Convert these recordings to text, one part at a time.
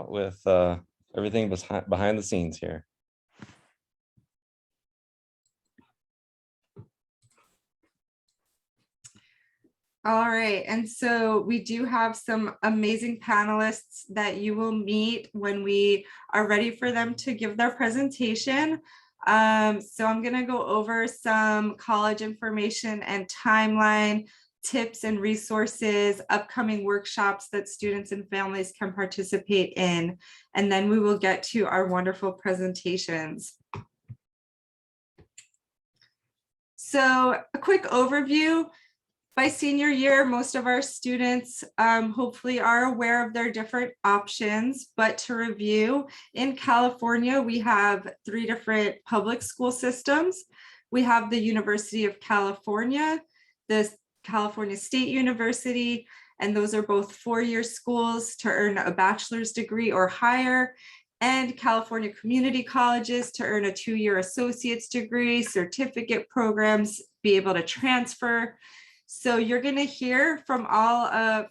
with everything behind the scenes here. All right, and so we do have some amazing panelists that you will meet when we are ready for them to give their presentation. So I'm going to go over some college information and timeline, tips and resources, upcoming workshops that students and families can participate in, and then we will get to our wonderful presentations. So a quick overview. By senior year, most of our students hopefully are aware of their different options, but to review, in California, we have 3 different public school systems. We have the University of California, the California State University, and those are both 4-year schools to earn a bachelor's degree or higher, and California community colleges to earn a 2-year associate's degree, certificate programs, be able to transfer. So you're going to hear from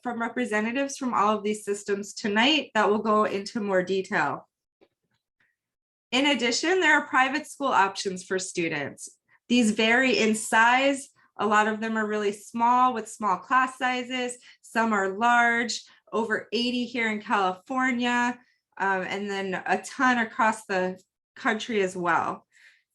from representatives from all of these systems tonight that will go into more detail. In addition, there are private school options for students. These vary in size. A lot of them are really small with small class sizes. Some are large, over 80 here in California, and then a ton across the country as well.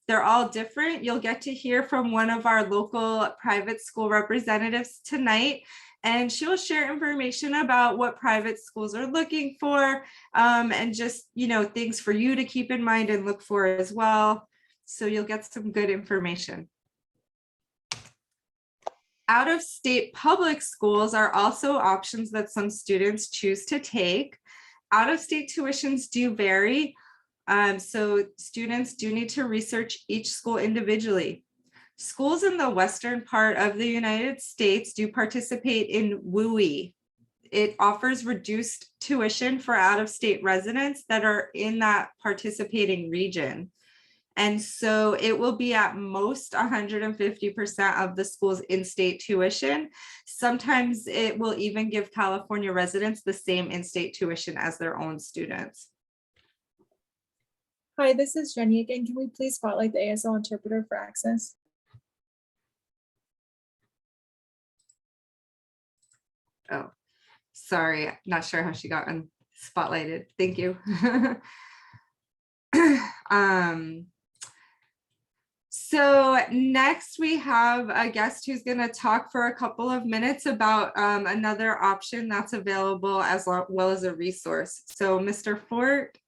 They're all different. You'll get to hear from one of our local private school representatives tonight, and she'll share information about what private schools are looking for, and just, things for you to keep in mind and look for as well. So you'll get some good information. Out-of-state public schools are also options that some students choose to take. Out-of-state tuitions do vary. So students do need to research each school individually. Schools in the western part of the United States do participate in WUI. It offers reduced tuition for out-of-state residents that are in that participating region. And so it will be at most 150% of the school's in-state tuition. Sometimes it will even give California residents the same in-state tuition as their own students. Hi, this is Jenny again. Can we please spotlight the ASL interpreter for access? Oh, sorry. Not sure how she got spotlighted. Thank you. So next we have a guest who's going to talk for a couple of minutes about another option that's available as well as a resource. So Mr. Fort.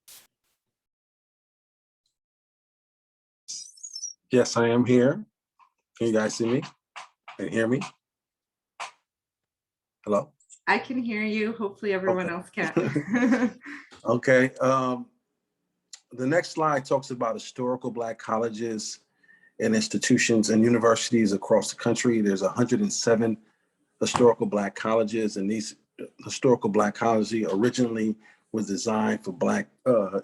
Yes, I am here. Can you guys see me and hear me? Hello? I can hear you. Hopefully everyone else can. Okay. The next slide talks about historical Black colleges and institutions and universities across the country. There's 107 historical Black colleges, and these historical Black colleges originally was designed for Black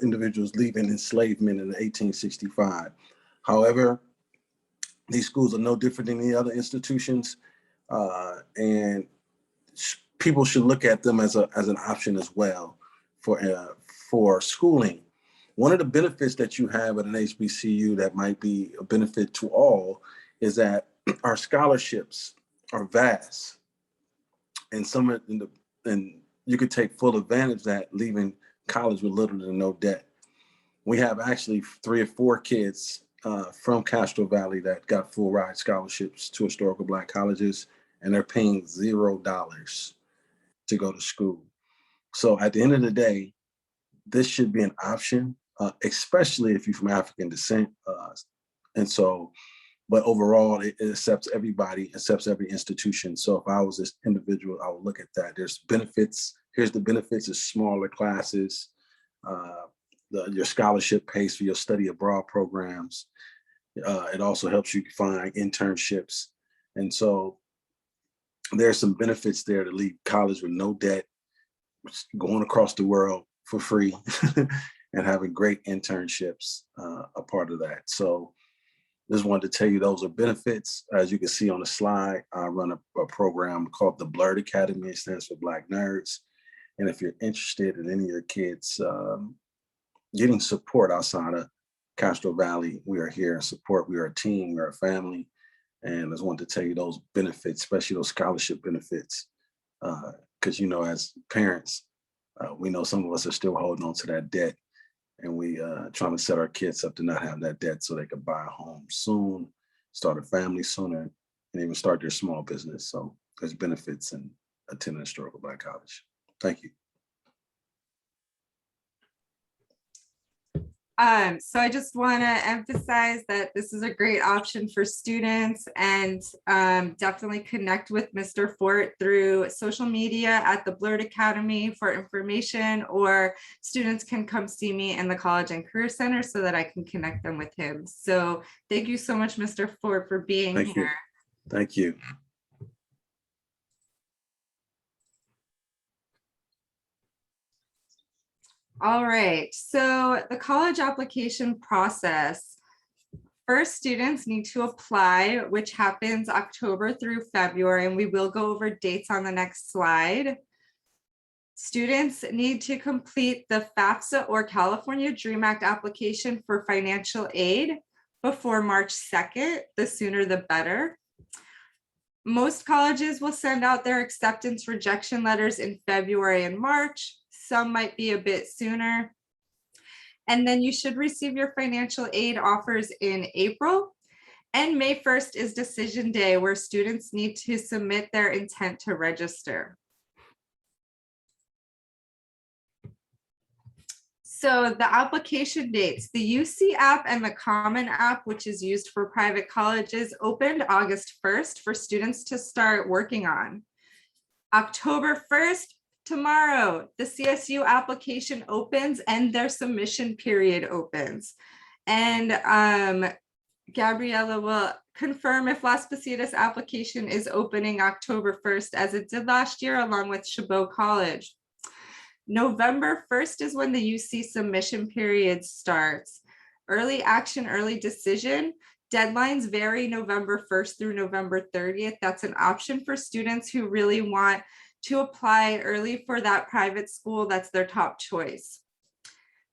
individuals leaving enslavement in 1865. However, these schools are no different than the other institutions, and people should look at them as an option as well for schooling. One of the benefits that you have at an HBCU that might be a benefit to all is that our scholarships are vast, and and you could take full advantage of that leaving college with little to no debt. We have actually 3 or 4 kids from Castro Valley that got full ride scholarships to historical Black colleges, and they're paying $0 to go to school. So at the end of the day, this should be an option, especially if you're from African descent. And so, but overall, it accepts everybody, accepts every institution. So if I was this individual, I would look at that. There's benefits. Here's the benefits of smaller classes. Your scholarship pays for your study abroad programs. It also helps you find internships. And so there's some benefits there to leave college with no debt, going across the world for free, and having great internships a part of that. So just wanted to tell you those are benefits. As you can see on the slide, I run a program called the Blurred Academy. It stands for Black Nerds. And if you're interested in any of your kids getting support outside of Castro Valley, we are here in support. We are a team, we're a family. And I just wanted to tell you those benefits, especially those scholarship benefits. Because, you know, as parents, we know some of us are still holding on to that debt. And we trying to set our kids up to not have that debt so they could buy a home soon, start a family sooner, and even start their small business. So there's benefits in attending a historical Black college. Thank you. So I just want to emphasize that this is a great option for students, and definitely connect with Mr. Fort through social media at the Blurred Academy for information, or students can come see me in the College and Career Center so that I can connect them with him. So thank you so much, Mr. Fort, for being Thank you. here. Thank you. All right, so the college application process. First, students need to apply, which happens October through February, and we will go over dates on the next slide. Students need to complete the FAFSA or California DREAM Act application for financial aid before March 2nd, the sooner the better. Most colleges will send out their acceptance rejection letters in February and March. Some might be a bit sooner. And then you should receive your financial aid offers in April. And May 1st is decision day, where students need to submit their intent to register. So the application dates, the UC app and the Common app, which is used for private colleges, opened August 1st for students to start working on. October 1st, tomorrow, the CSU application opens and their submission period opens. And Gabriella will confirm if Las Positas application is opening October 1st, as it did last year, along with Chabot College. November 1st is when the UC submission period starts. Early action, early decision. Deadlines vary November 1st through November 30th. That's an option for students who really want to apply early for that private school that's their top choice.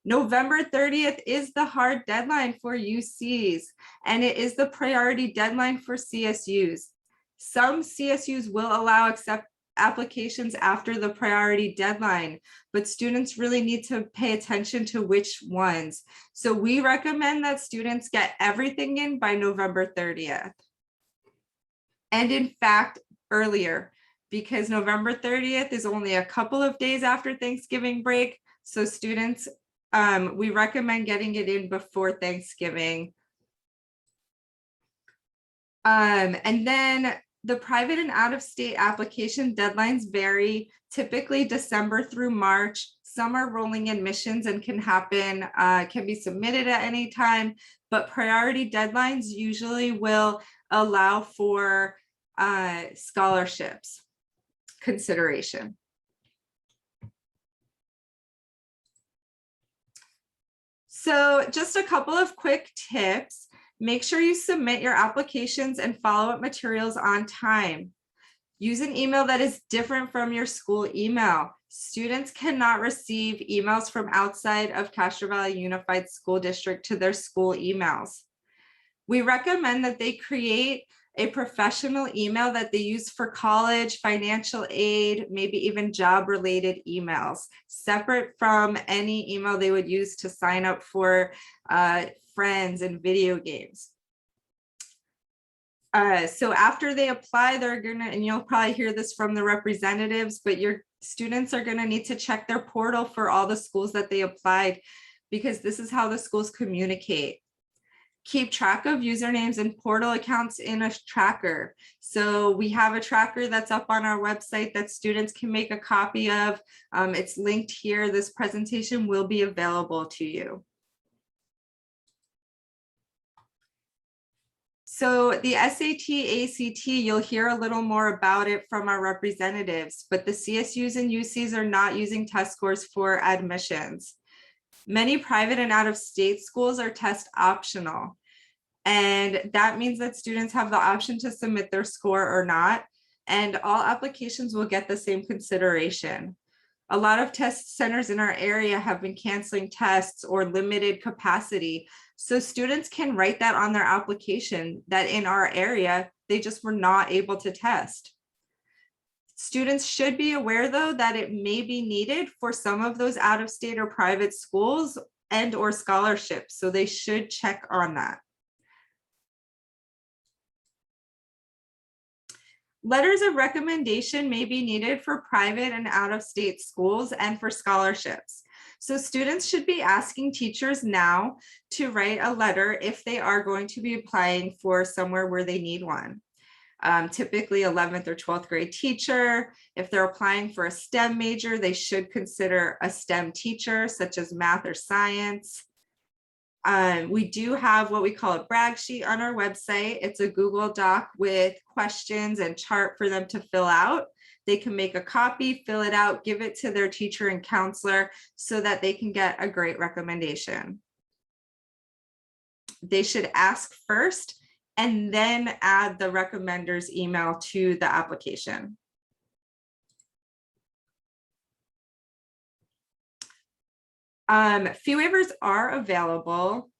November 30th is the hard deadline for UCs, and it is the priority deadline for CSUs. Some CSUs will allow applications after the priority deadline, but students really need to pay attention to which ones. So we recommend that students get everything in by November 30th. And in fact, earlier, because November 30th is only a couple of days after Thanksgiving break. So students, we recommend getting it in before Thanksgiving. And then the private and out-of-state application deadlines vary, typically December through March. Some are rolling admissions and can happen, can be submitted at any time, but priority deadlines usually will allow for scholarships consideration. So just a couple of quick tips. Make sure you submit your applications and follow-up materials on time. Use an email that is different from your school email. Students cannot receive emails from outside of Castro Valley Unified School District to their school emails. We recommend that they create a professional email that they use for college, financial aid, maybe even job-related emails, separate from any email they would use to sign up for friends and video games. So after they apply, they're gonna, and you'll probably hear this from the representatives, but your students are gonna need to check their portal for all the schools that they applied, because this is how the schools communicate. Keep track of usernames and portal accounts in a tracker. So we have a tracker that's up on our website that students can make a copy of. It's linked here. This presentation will be available to you. So the SAT, ACT, you'll hear a little more about it from our representatives, but the CSUs and UCs are not using test scores for admissions. Many private and out-of-state schools are test optional. And that means that students have the option to submit their score or not. And all applications will get the same consideration. A lot of test centers in our area have been canceling tests or limited capacity. So students can write that on their application that in our area, they just were not able to test. Students should be aware, though, that it may be needed for some of those out-of-state or private schools and or scholarships. So they should check on that. Letters of recommendation may be needed for private and out-of-state schools and for scholarships. So students should be asking teachers now to write a letter if they are going to be applying for somewhere where they need one. Typically 11th or 12th grade teacher. If they're applying for a STEM major, they should consider a STEM teacher such as math or science. We do have what we call a brag sheet on our website. It's a Google Doc with questions and chart for them to fill out. They can make a copy, fill it out, give it to their teacher and counselor so that they can get a great recommendation. They should ask first and then add the recommender's email to the application. Fee waivers are available.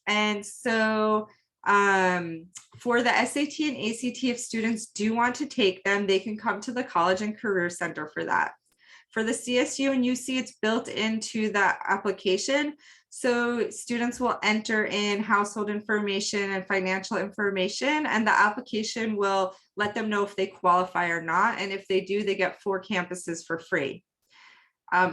And so for the SAT and ACT, if students do want to take them, they can come to the College and Career Center for that. For the CSU and UC, it's built into the application. So students will enter in household information and financial information, and the application will let them know if they qualify or not. And if they do, they get 4 campuses for free.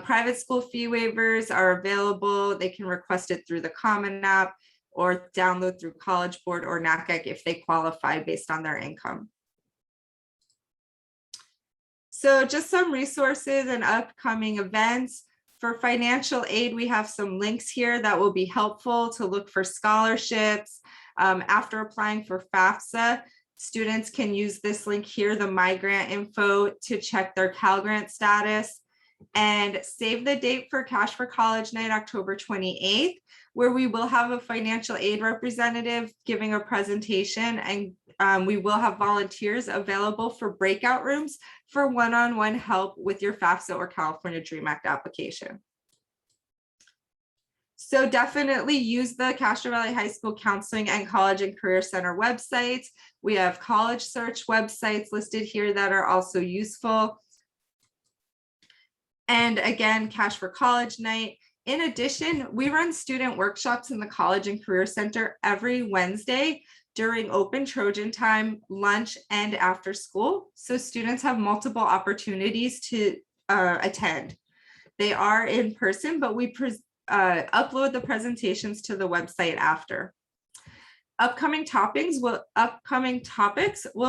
Private school fee waivers are available. They can request it through the Common App or download through College Board or NACAC if they qualify based on their income. So just some resources and upcoming events. For financial aid, we have some links here that will be helpful to look for scholarships. After applying for FAFSA, students can use this link here, the My Grant info, to check their Cal Grant status. And save the date for Cash for College Night, October 28th, where we will have a financial aid representative giving a presentation, and we will have volunteers available for breakout rooms for one-on-one help with your FAFSA or California Dream Act application. So definitely use the Castro Valley High School Counseling and College and Career Center websites. We have college search websites listed here that are also useful. And again, Cash for College Night. In addition, we run student workshops in the College and Career Center every Wednesday during open Trojan time, lunch, and after school. So students have multiple opportunities to attend. They are in person, but we upload the presentations to the website after. Upcoming topics will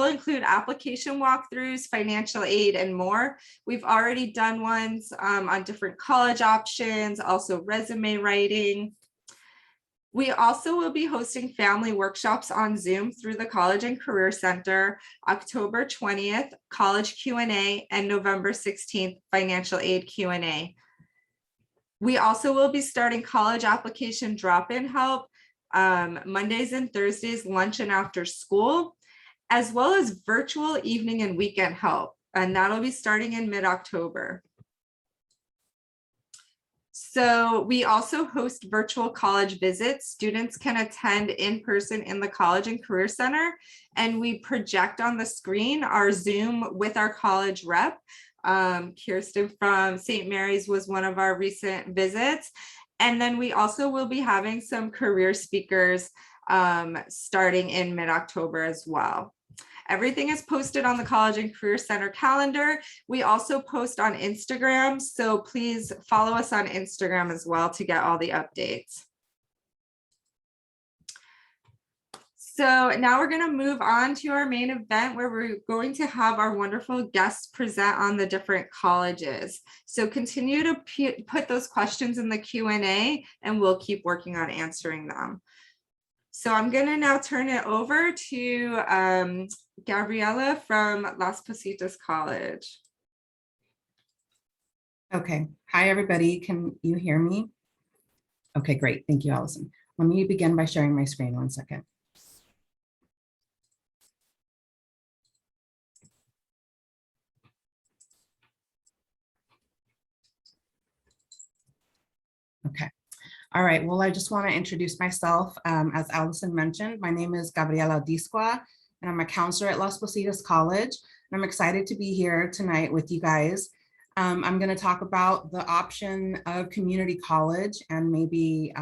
include application walkthroughs, financial aid, and more. We've already done ones on different college options, also resume writing. We also will be hosting family workshops on Zoom through the College and Career Center, October 20th, college Q&A, and November 16th, financial aid Q&A. We also will be starting college application drop-in help Mondays and Thursdays, lunch and after school, as well as virtual evening and weekend help. And that'll be starting in mid-October. So we also host virtual college visits. Students can attend in person in the College and Career Center, and we project on the screen our Zoom with our college rep. Kirsten from St. Mary's was one of our recent visits. And then we also will be having some career speakers starting in mid-October as well. Everything is posted on the College and Career Center calendar. We also post on Instagram, so please follow us on Instagram as well to get all the updates. So now we're going to move on to our main event where we're going to have our wonderful guests present on the different colleges. So continue to put those questions in the Q&A and we'll keep working on answering them. So I'm going to now turn it over to Gabriela from Las Positas College. Okay. Hi, everybody. Can you hear me? Okay, great. Thank you, Allison. Let me begin by sharing my screen 1 second. Okay. All right. Well, I just want to introduce myself. As Allison mentioned, my name is Gabriela Disqua, and I'm a counselor at Las Positas College. And I'm excited to be here tonight with you guys. I'm going to talk about the option of community college and maybe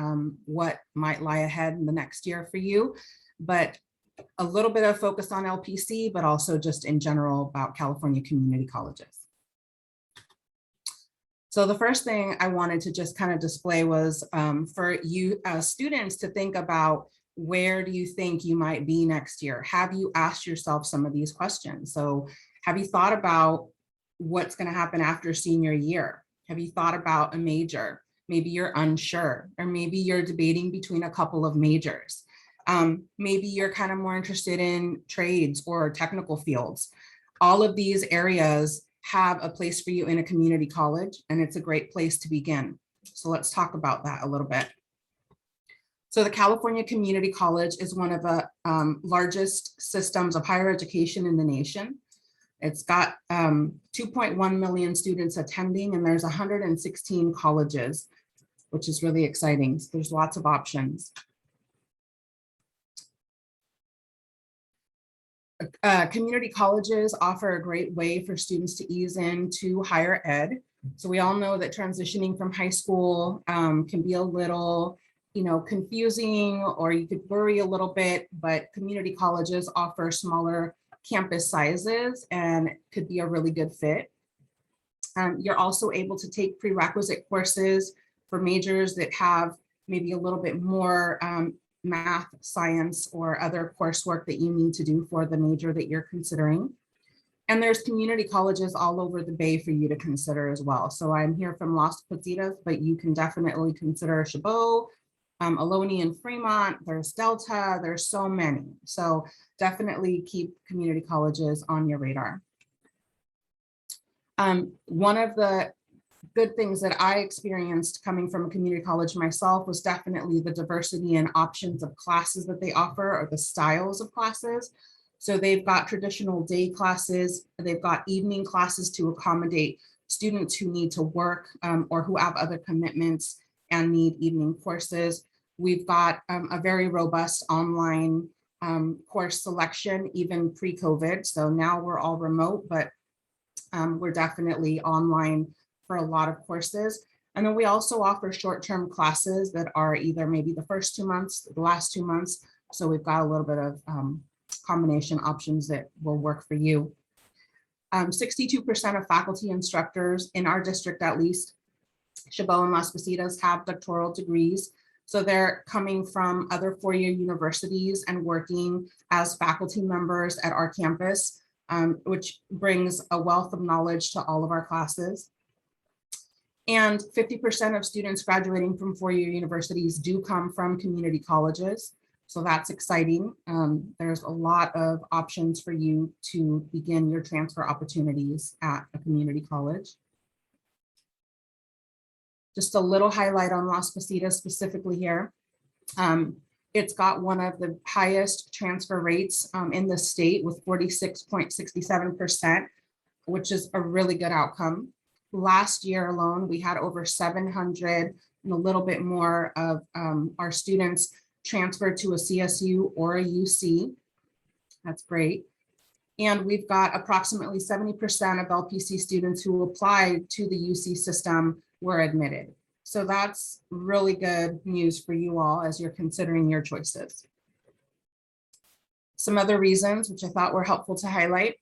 what might lie ahead in the next year for you, but a little bit of focus on LPC, but also just in general about California community colleges. So the first thing I wanted to just kind of display was for you students to think about, where do you think you might be next year? Have you asked yourself some of these questions? So have you thought about what's going to happen after senior year? Have you thought about a major? Maybe you're unsure, or maybe you're debating between a couple of majors. Maybe you're kind of more interested in trades or technical fields. All of these areas have a place for you in a community college, and it's a great place to begin. So let's talk about that a little bit. So the California Community College is one of the largest systems of higher education in the nation. It's got 2.1 million students attending, and there's 116 colleges, which is really exciting. So there's lots of options. Community colleges offer a great way for students to ease into higher ed. So we all know that transitioning from high school can be a little, confusing, or you could worry a little bit, but community colleges offer smaller campus sizes and could be a really good fit. You're also able to take prerequisite courses for majors that have maybe a little bit more math, science, or other coursework that you need to do for the major that you're considering. And there's community colleges all over the Bay for you to consider as well. So I'm here from Las Positas, but you can definitely consider Chabot, Ohlone and Fremont, there's Delta, there's so many. So definitely keep community colleges on your radar. One of the good things that I experienced coming from a community college myself was definitely the diversity and options of classes that they offer, or the styles of classes. So they've got traditional day classes, they've got evening classes to accommodate students who need to work or who have other commitments and need evening courses. We've got a very robust online course selection, even pre-COVID. So now we're all remote, but we're definitely online for a lot of courses. And then we also offer short-term classes that are either maybe the first 2 months, the last 2 months. So we've got a little bit of combination options that will work for you. 62% of faculty instructors in our district, at least, Chabot and Las Positas, have doctoral degrees. So they're coming from other four-year universities and working as faculty members at our campus, which brings a wealth of knowledge to all of our classes. And 50% of students graduating from four-year universities do come from community colleges. So that's exciting. There's a lot of options for you to begin your transfer opportunities at a community college. Just a little highlight on Las Positas specifically here. It's got one of the highest transfer rates in the state with 46.67%, which is a really good outcome. Last year alone, we had over 700 and a little bit more of our students transferred to a CSU or a UC. That's great. And we've got approximately 70% of LPC students who applied to the UC system were admitted. So that's really good news for you all as you're considering your choices. Some other reasons which I thought were helpful to highlight.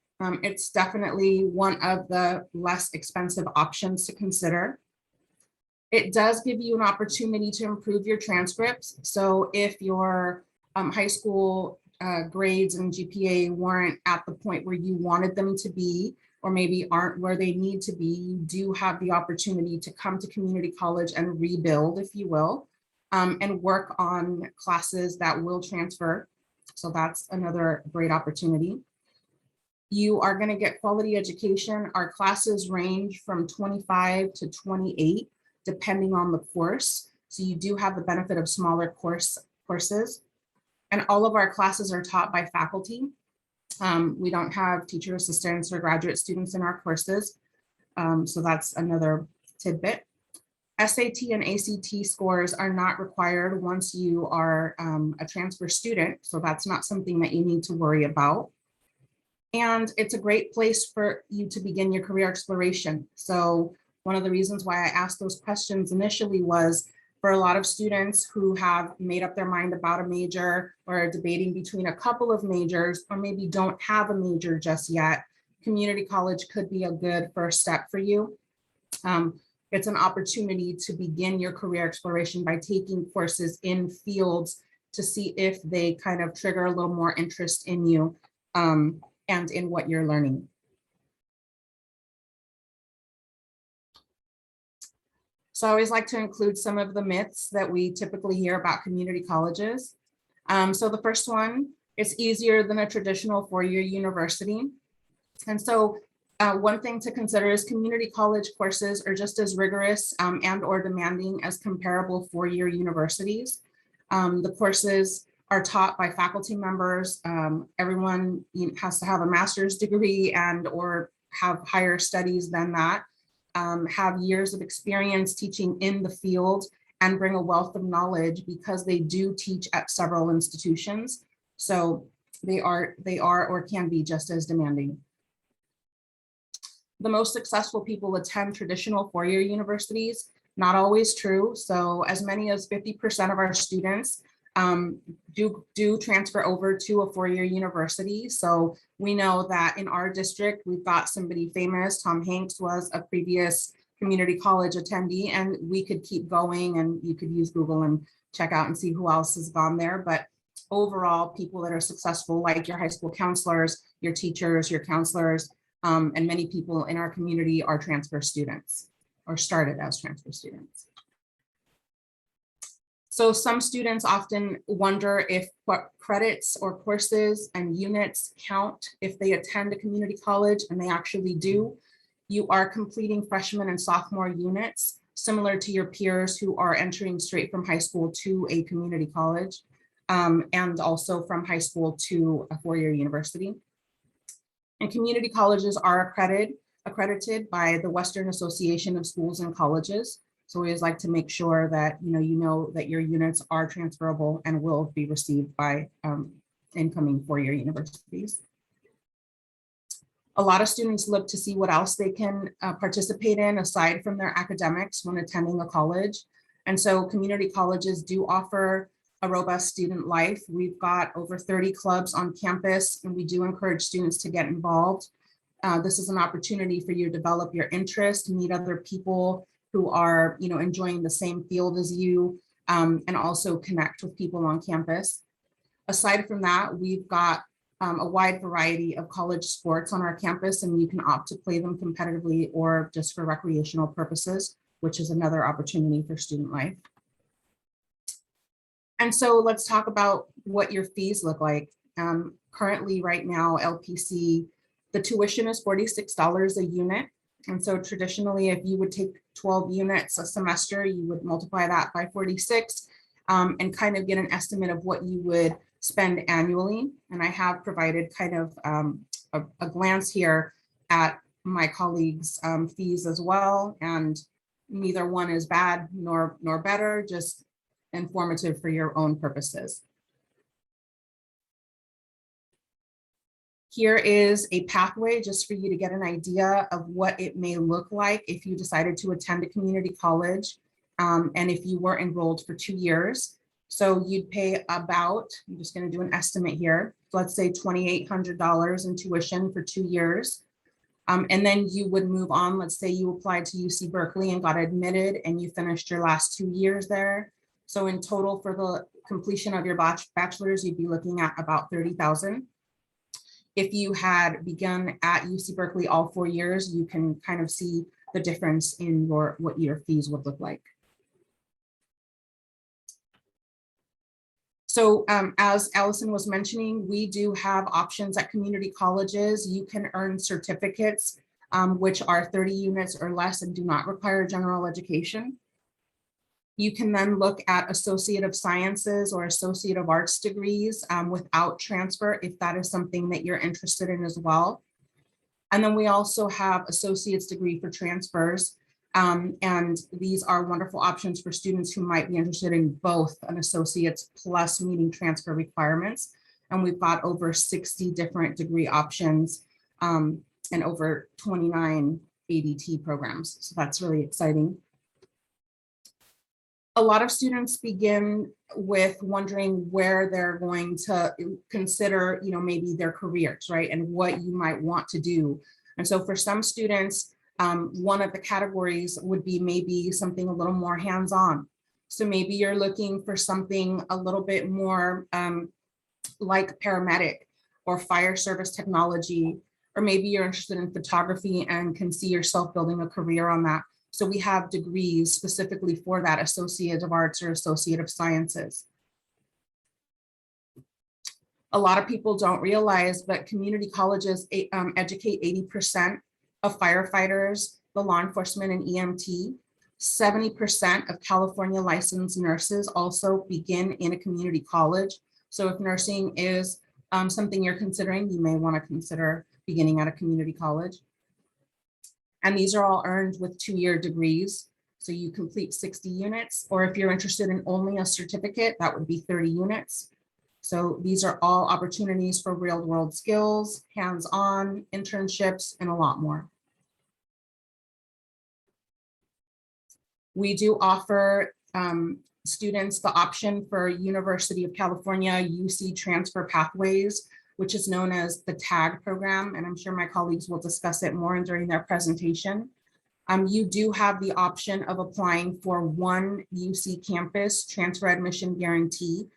It's definitely one of the less expensive options to consider. It does give you an opportunity to improve your transcripts. So if your high school grades and GPA weren't at the point where you wanted them to be, or maybe aren't where they need to be, you do have the opportunity to come to community college and rebuild, if you will, and work on classes that will transfer. So that's another great opportunity. You are going to get quality education. Our classes range from 25 to 28, depending on the course. So you do have the benefit of smaller courses. And all of our classes are taught by faculty. We don't have teacher assistants or graduate students in our courses. So that's another tidbit. SAT and ACT scores are not required once you are a transfer student, so that's not something that you need to worry about. And it's a great place for you to begin your career exploration. So one of the reasons why I asked those questions initially was for a lot of students who have made up their mind about a major or are debating between a couple of majors, or maybe don't have a major just yet, community college could be a good first step for you. It's an opportunity to begin your career exploration by taking courses in fields to see if they kind of trigger a little more interest in you and in what you're learning. So I always like to include some of the myths that we typically hear about community colleges. So the first one, it's easier than a traditional four-year university. And so one thing to consider is community college courses are just as rigorous and or demanding as comparable four-year universities. The courses are taught by faculty members. Everyone has to have a master's degree and or have higher studies than that, have years of experience teaching in the field, and bring a wealth of knowledge because they do teach at several institutions. So they are or can be just as demanding. The most successful people attend traditional four-year universities, not always true. So as many as 50% of our students do transfer over to a four-year university. So we know that in our district, we've got somebody famous. Tom Hanks was a previous community college attendee, and we could keep going, and you could use Google and check out and see who else has gone there. But overall, people that are successful, like your high school counselors, your teachers, your counselors, and many people in our community are transfer students or started as transfer students. So some students often wonder if what credits or courses and units count if they attend a community college, and they actually do. You are completing freshman and sophomore units, similar to your peers who are entering straight from high school to a community college, and also from high school to a four-year university. And community colleges are accredited by the Western Association of Schools and Colleges. So we always like to make sure that you know that your units are transferable and will be received by incoming four-year universities. A lot of students look to see what else they can participate in aside from their academics when attending a college. And so community colleges do offer a robust student life. We've got over 30 clubs on campus, and we do encourage students to get involved. This is an opportunity for you to develop your interest, meet other people who are enjoying the same field as you, and also connect with people on campus. Aside from that, we've got a wide variety of college sports on our campus, and you can opt to play them competitively or just for recreational purposes, which is another opportunity for student life. And so let's talk about what your fees look like. Currently, right now, LPC, the tuition is $46 a unit. And so traditionally, if you would take 12 units a semester, you would multiply that by 46 and kind of get an estimate of what you would spend annually. And I have provided kind of a glance here at my colleagues' fees as well. And neither one is bad nor better, just informative for your own purposes. Here is a pathway just for you to get an idea of what it may look like if you decided to attend a community college and if you were enrolled for 2 years. So you'd pay about, I'm just going to do an estimate here, let's say $2,800 in tuition for 2 years. And then you would move on. Let's say you applied to UC Berkeley and got admitted and you finished your last 2 years there. So in total for the completion of your bachelor's, you'd be looking at about $30,000. If you had begun at UC Berkeley all 4 years, you can kind of see the difference in what your fees would look like. So as Allison was mentioning, we do have options at community colleges. You can earn certificates, which are 30 units or less and do not require general education. You can then look at Associate of Sciences or Associate of Arts degrees without transfer, if that is something that you're interested in as well. And then we also have associate's degree for transfers. And these are wonderful options for students who might be interested in both an associate's plus meeting transfer requirements. And we've got over 60 different degree options and over 29 ADT programs. So that's really exciting. A lot of students begin with wondering where they're going to consider, maybe their careers, right? And what you might want to do. And so for some students, one of the categories would be maybe something a little more hands-on. So maybe you're looking for something a little bit more like paramedic or fire service technology, or maybe you're interested in photography and can see yourself building a career on that. So we have degrees specifically for that, Associate of Arts or Associate of Sciences. A lot of people don't realize, but community colleges educate 80% of firefighters, the law enforcement and EMT. 70% of California licensed nurses also begin in a community college. So if nursing is something you're considering, you may want to consider beginning at a community college. And these are all earned with 2-year degrees. So you complete 60 units, or if you're interested in only a certificate, that would be 30 units. So these are all opportunities for real world skills, hands-on, internships, and a lot more. We do offer students the option for University of California UC transfer pathways, which is known as the TAG program. And I'm sure my colleagues will discuss it more during their presentation. You do have the option of applying for one UC campus transfer admission guarantee.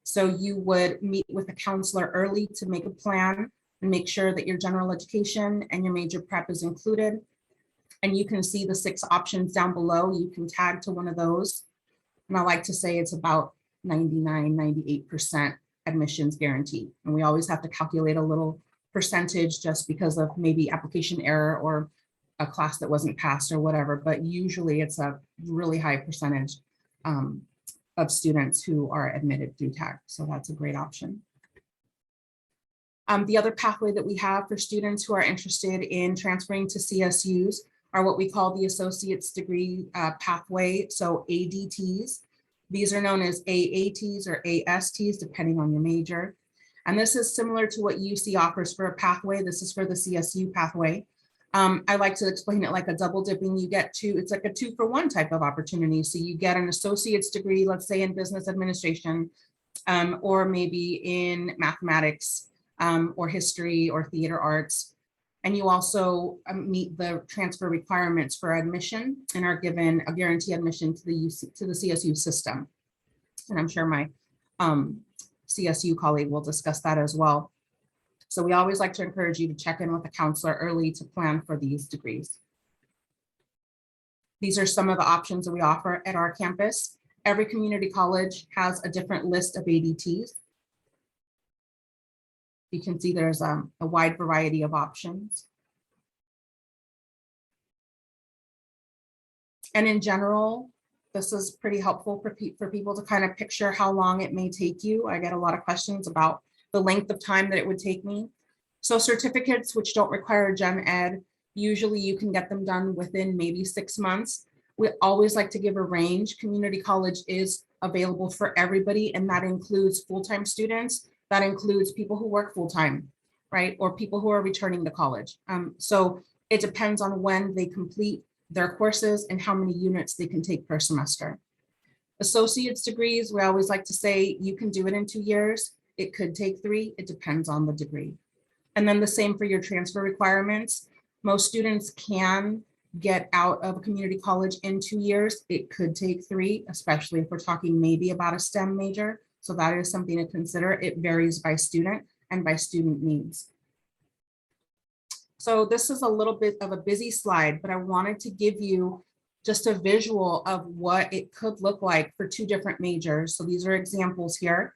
So you would meet with a counselor early to make a plan and make sure that your general education and your major prep is included. And you can see the 6 options down below. You can tag to one of those. And I like to say it's about 99, 98% admissions guarantee. And we always have to calculate a little percentage just because of maybe application error or a class that wasn't passed or whatever. But usually it's a really high percentage of students who are admitted through TAG. So that's a great option. The other pathway that we have for students who are interested in transferring to CSUs are what we call the associate's degree pathway, so ADTs. These are known as AATs or ASTs, depending on your major. And this is similar to what UC offers for a pathway. This is for the CSU pathway. I like to explain it like a double dipping. You get it's like a 2-for-1 type of opportunity. So you get an associate's degree, let's say in business administration, or maybe in mathematics, or history or theater arts. And you also meet the transfer requirements for admission and are given a guarantee admission to the CSU system. And I'm sure my CSU colleague will discuss that as well. So we always like to encourage you to check in with a counselor early to plan for these degrees. These are some of the options that we offer at our campus. Every community college has a different list of ADTs. You can see there's a wide variety of options. And in general, this is pretty helpful for people to kind of picture how long it may take you. I get a lot of questions about the length of time that it would take me. So certificates which don't require gen ed, usually you can get them done within maybe 6 months. We always like to give a range. Community college is available for everybody, and that includes full-time students. That includes people who work full-time, right? Or people who are returning to college. So it depends on when they complete their courses and how many units they can take per semester. Associate's degrees, we always like to say you can do it in 2 years. It could take 3, it depends on the degree. And then the same for your transfer requirements. Most students can get out of a community college in 2 years. It could take 3, especially if we're talking maybe about a STEM major. So that is something to consider. It varies by student and by student needs. So this is a little bit of a busy slide, but I wanted to give you just a visual of what it could look like for 2 different majors. So these are examples here.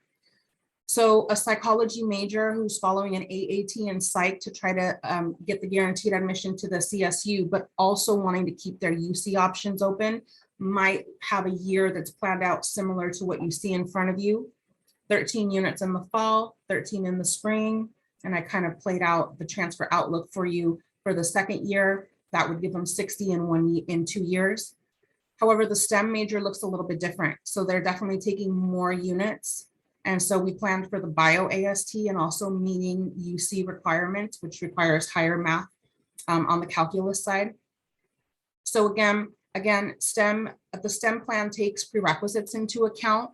So a psychology major who's following an AAT in psych to try to get the guaranteed admission to the CSU, but also wanting to keep their UC options open, might have a year that's planned out similar to what you see in front of you. 13 units in the fall, 13 in the spring. And I kind of played out the transfer outlook for you for the second year. That would give them 60 in 2 years. However, the STEM major looks a little bit different. So they're definitely taking more units. And so we planned for the bio AST and also meeting UC requirements, which requires higher math on the calculus side. So again, the STEM plan takes prerequisites into account.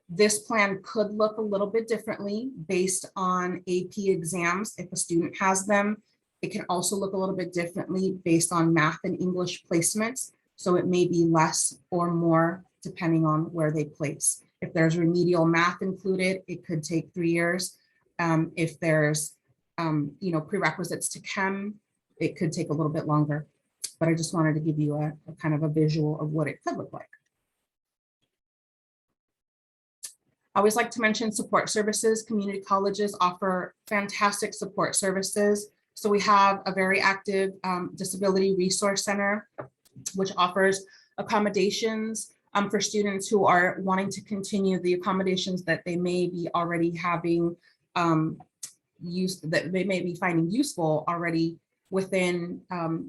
This plan could look a little bit differently based on AP exams if a student has them. It can also look a little bit differently based on math and English placements. So it may be less or more depending on where they place. If there's remedial math included, it could take 3 years. If there's prerequisites to chem, it could take a little bit longer. But I just wanted to give you a kind of a visual of what it could look like. I always like to mention support services. Community colleges offer fantastic support services. So we have a very active disability resource center, which offers accommodations for students who are wanting to continue the accommodations that they may be already having that they may be finding useful already within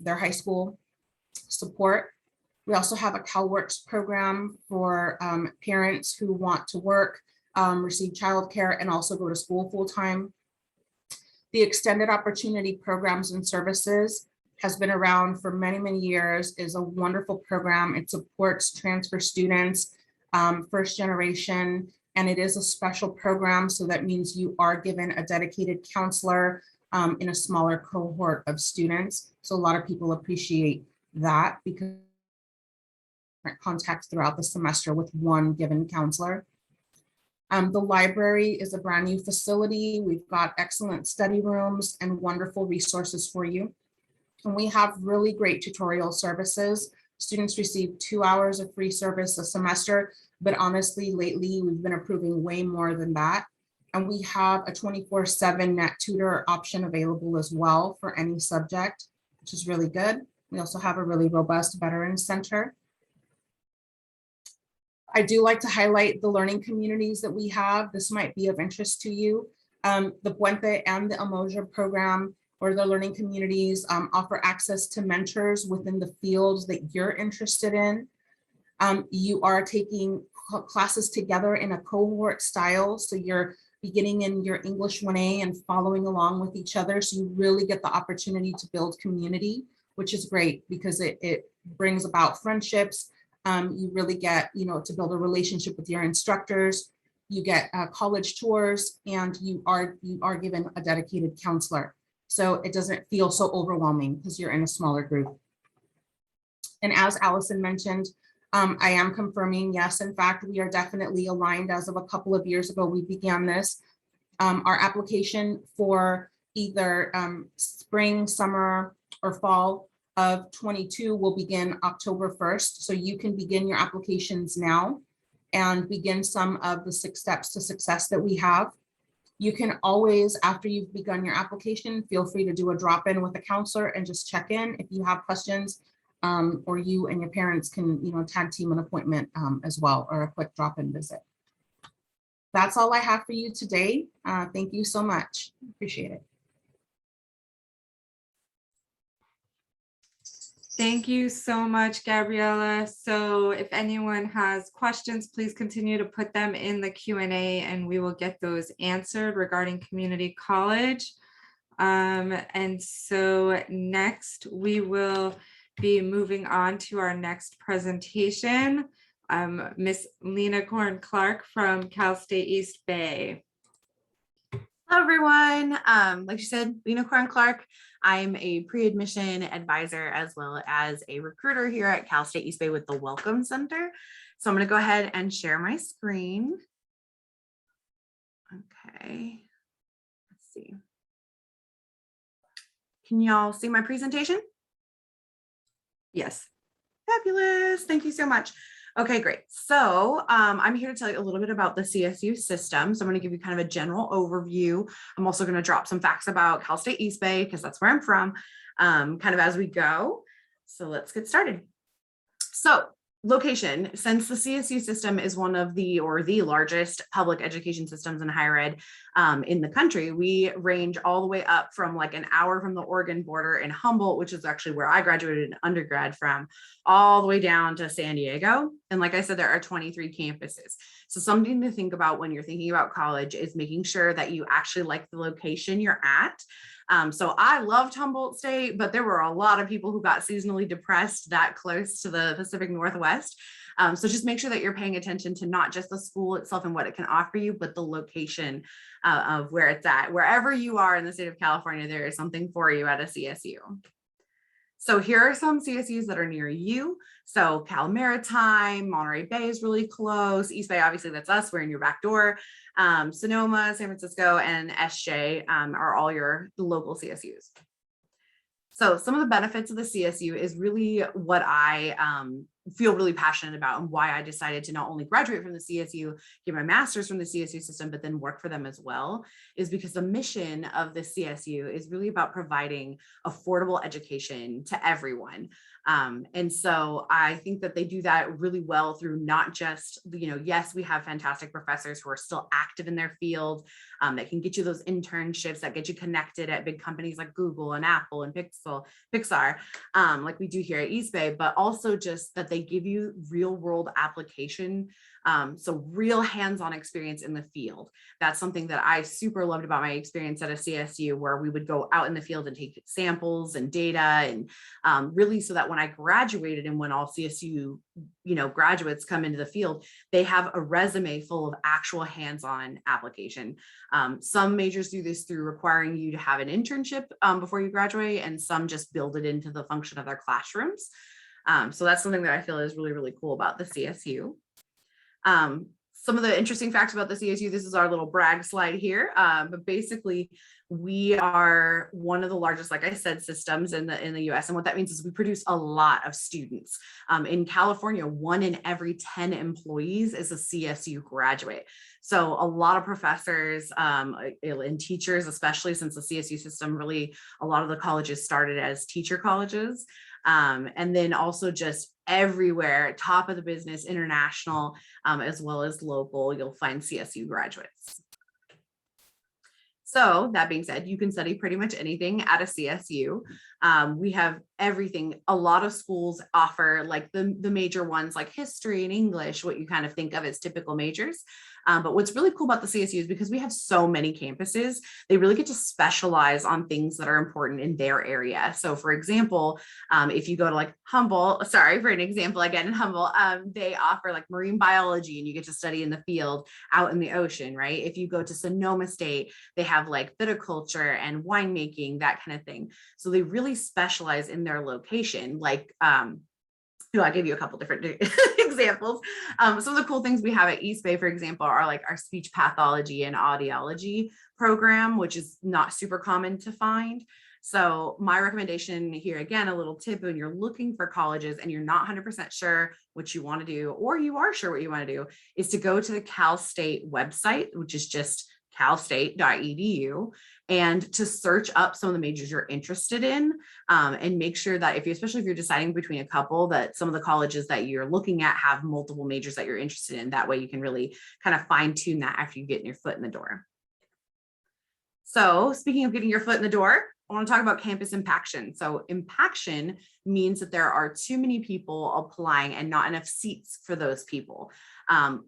their high school support. We also have a CalWorks program for parents who want to work, receive childcare, and also go to school full-time. The Extended Opportunity Programs and Services has been around for many, many years, is a wonderful program. It supports transfer students, first generation, and it is a special program. So that means you are given a dedicated counselor in a smaller cohort of students. So a lot of people appreciate that because contacts throughout the semester with one given counselor. The library is a brand new facility. We've got excellent study rooms and wonderful resources for you. And we have really great tutorial services. Students receive 2 hours of free service a semester, but honestly, lately we've been approving way more than that. And we have a 24/7 net tutor option available as well for any subject, which is really good. We also have a really robust Veterans Center. I do like to highlight the learning communities that we have. This might be of interest to you. The Puente and the Emoja program or the learning communities offer access to mentors within the fields that you're interested in. You are taking classes together in a cohort style. So you're beginning in your English 1A and following along with each other. So you really get the opportunity to build community, which is great because it brings about friendships. You really get, to build a relationship with your instructors. You get college tours, and you are given a dedicated counselor. So it doesn't feel so overwhelming because you're in a smaller group. And as Allison mentioned, I am confirming, yes, in fact, we are definitely aligned. As of a couple of years ago, we began this. Our application for either spring, summer, or fall of 22 will begin October 1st. So you can begin your applications now and begin some of the 6 steps to success that we have. You can always, after you've begun your application, feel free to do a drop-in with a counselor and just check in if you have questions, or you and your parents can, tag team an appointment as well, or a quick drop-in visit. That's all I have for you today. Thank you so much. Appreciate it. Thank you so much, Gabriella. So if anyone has questions, please continue to put them in the Q&A and we will get those answered regarding community college. And so next we will be moving on to our next presentation. Miss Lena Corn-Clark from Cal State East Bay. Hello, everyone. Like you said, Lena Corn-Clark. I'm a pre-admission advisor as well as a recruiter here at Cal State East Bay with the Welcome Center. So I'm going to go ahead and share my screen. Okay, let's see. Can y'all see my presentation? Yes. Fabulous. Thank you so much. Okay, great. So I'm here to tell you a little bit about the CSU system. So I'm going to give you kind of a general overview. I'm also going to drop some facts about Cal State East Bay because that's where I'm from, kind of as we go. So let's get started. So location, since the CSU system is one of the largest public education systems in higher ed in the country, we range all the way up from like an hour from the Oregon border in Humboldt, which is actually where I graduated undergrad from, all the way down to San Diego. And like I said, there are 23 campuses. So something to think about when you're thinking about college is making sure that you actually like the location you're at. So I loved Humboldt State, but there were a lot of people who got seasonally depressed that close to the Pacific Northwest. So just make sure that you're paying attention to not just the school itself and what it can offer you, but the location of where it's at. Wherever you are in the state of California, there is something for you at a CSU. So here are some CSUs that are near you. So Cal Maritime, Monterey Bay is really close. East Bay, obviously that's us, we're in your back door. Sonoma, San Francisco, and SJ are all your local CSUs. So some of the benefits of the CSU is really what I feel really passionate about, and why I decided to not only graduate from the CSU, get my master's from the CSU system, but then work for them as well, is because the mission of the CSU is really about providing affordable education to everyone. And so I think that they do that really well through not just, yes, we have fantastic professors who are still active in their field, that can get you those internships, that get you connected at big companies like Google and Apple and Pixar, like we do here at East Bay, but also just that they give you real world application. So real hands-on experience in the field. That's something that I super loved about my experience at a CSU, where we would go out in the field and take samples and data, and really so that when I graduated and when all CSU graduates come into the field, they have a resume full of actual hands-on application. Some majors do this through requiring you to have an internship before you graduate, and some just build it into the function of their classrooms. So that's something that I feel is really, really cool about the CSU. Some of the interesting facts about the CSU, this is our little brag slide here, but basically we are one of the largest, like I said, systems in the US. And what that means is we produce a lot of students. In California, 1 in every 10 employees is a CSU graduate. So a lot of professors and teachers, especially since the CSU system, really, a lot of the colleges started as teacher colleges. And then also just everywhere, top of the business, international, as well as local, you'll find CSU graduates. So that being said, you can study pretty much anything at a CSU. We have everything. A lot of schools offer like the major ones like history and English, what you kind of think of as typical majors. But what's really cool about the CSU is because we have so many campuses, they really get to specialize on things that are important in their area. So for example, if you go to like Humboldt, sorry for an example again in Humboldt, they offer like marine biology and you get to study in the field out in the ocean, right? If you go to Sonoma State, they have like viticulture and winemaking, that kind of thing. So they really specialize in their location. Like, I gave you a couple different examples. Some of the cool things we have at East Bay, for example, are like our speech pathology and audiology program, which is not super common to find. So my recommendation here, again, a little tip when you're looking for colleges and you're not 100% sure what you want to do, or you are sure what you want to do, is to go to the Cal State website, which is just calstate.edu, and to search up some of the majors you're interested in, and make sure that especially if you're deciding between a couple, that some of the colleges that you're looking at have multiple majors that you're interested in. That way you can really kind of fine tune that after you get your foot in the door. So speaking of getting your foot in the door, I want to talk about campus impaction. So impaction means that there are too many people applying and not enough seats for those people.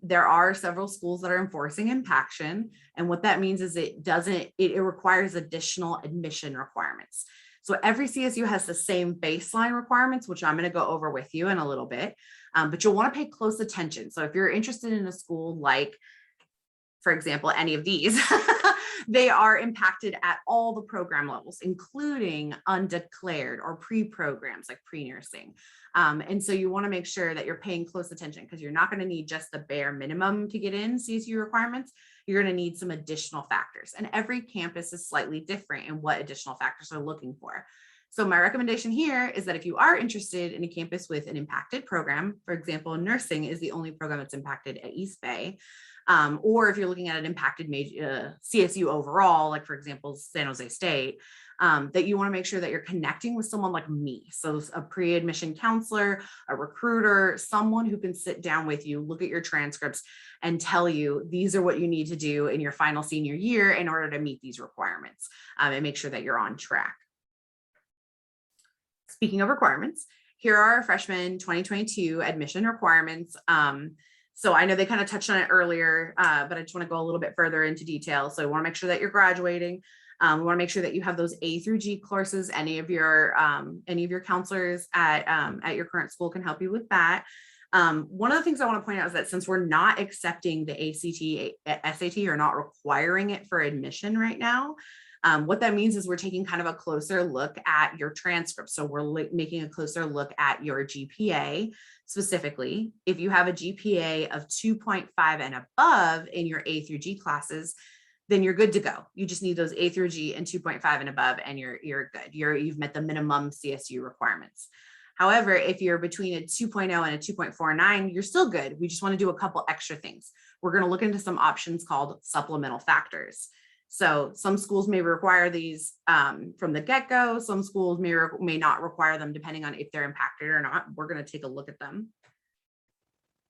There are several schools that are enforcing impaction. And what that means is it requires additional admission requirements. So every CSU has the same baseline requirements, which I'm going to go over with you in a little bit, but you'll want to pay close attention. So if you're interested in a school like, for example, any of these, they are impacted at all the program levels, including undeclared or pre-programs like pre-nursing. And so you want to make sure that you're paying close attention, because you're not going to need just the bare minimum to get in CSU requirements. You're going to need some additional factors. And every campus is slightly different in what additional factors they're looking for. So my recommendation here is that if you are interested in a campus with an impacted program, for example, nursing is the only program that's impacted at East Bay, or if you're looking at an impacted major CSU overall, like for example, San Jose State, that you want to make sure that you're connecting with someone like me. So a pre-admission counselor, a recruiter, someone who can sit down with you, look at your transcripts and tell you, these are what you need to do in your final senior year in order to meet these requirements, and make sure that you're on track. Speaking of requirements, here are our freshman 2022 admission requirements. So I know they kind of touched on it earlier, but I just want to go a little bit further into detail. So I want to make sure that you're graduating. We want to make sure that you have those A through G courses. Any of your counselors at your current school can help you with that. One of the things I want to point out is that since we're not accepting the ACT, SAT, or not requiring it for admission right now, what that means is we're taking kind of a closer look at your transcript. So we're making a closer look at your GPA. Specifically, if you have a GPA of 2.5 and above in your A through G classes, then you're good to go. You just need those A through G and 2.5 and above, and you're good. You've met the minimum CSU requirements. However, if you're between a 2.0 and a 2.49, you're still good. We just want to do a couple extra things. We're going to look into some options called supplemental factors. So some schools may require these from the get-go. Some schools may not require them depending on if they're impacted or not. We're going to take a look at them.